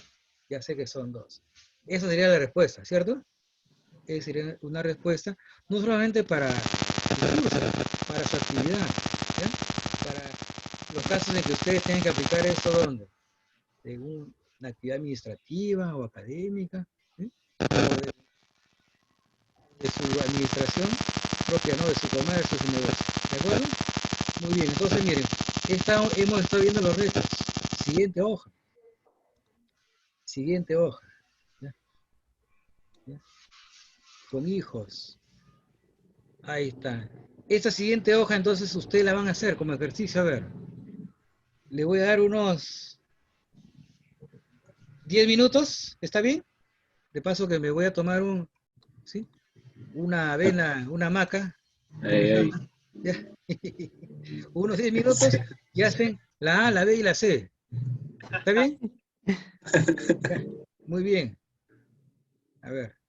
Ya sé que son 2. Esa sería la respuesta, ¿cierto? Esa sería una respuesta, no solamente para su curso, para su actividad, ¿ya? Para los casos en que ustedes tengan que aplicar esto, ¿dónde? En una actividad administrativa o académica, ¿sí? O de su administración propia, ¿no? De su comercio, su negocio. ¿De acuerdo? Muy bien, entonces miren, hemos estado viendo los retos. Siguiente hoja. Siguiente hoja. ¿Ya? ¿Ya? Con hijos. Ahí está. Esta siguiente hoja, entonces, ustedes la van a hacer como ejercicio. A ver, le voy a dar unos 10 minutos. ¿Está bien? De paso que me voy a tomar ¿sí? Una avena, una maca, Ahí. Ya. Unos 10 minutos y hacen la A, la B y la C. ¿Está bien? Ya. Muy bien. A ver.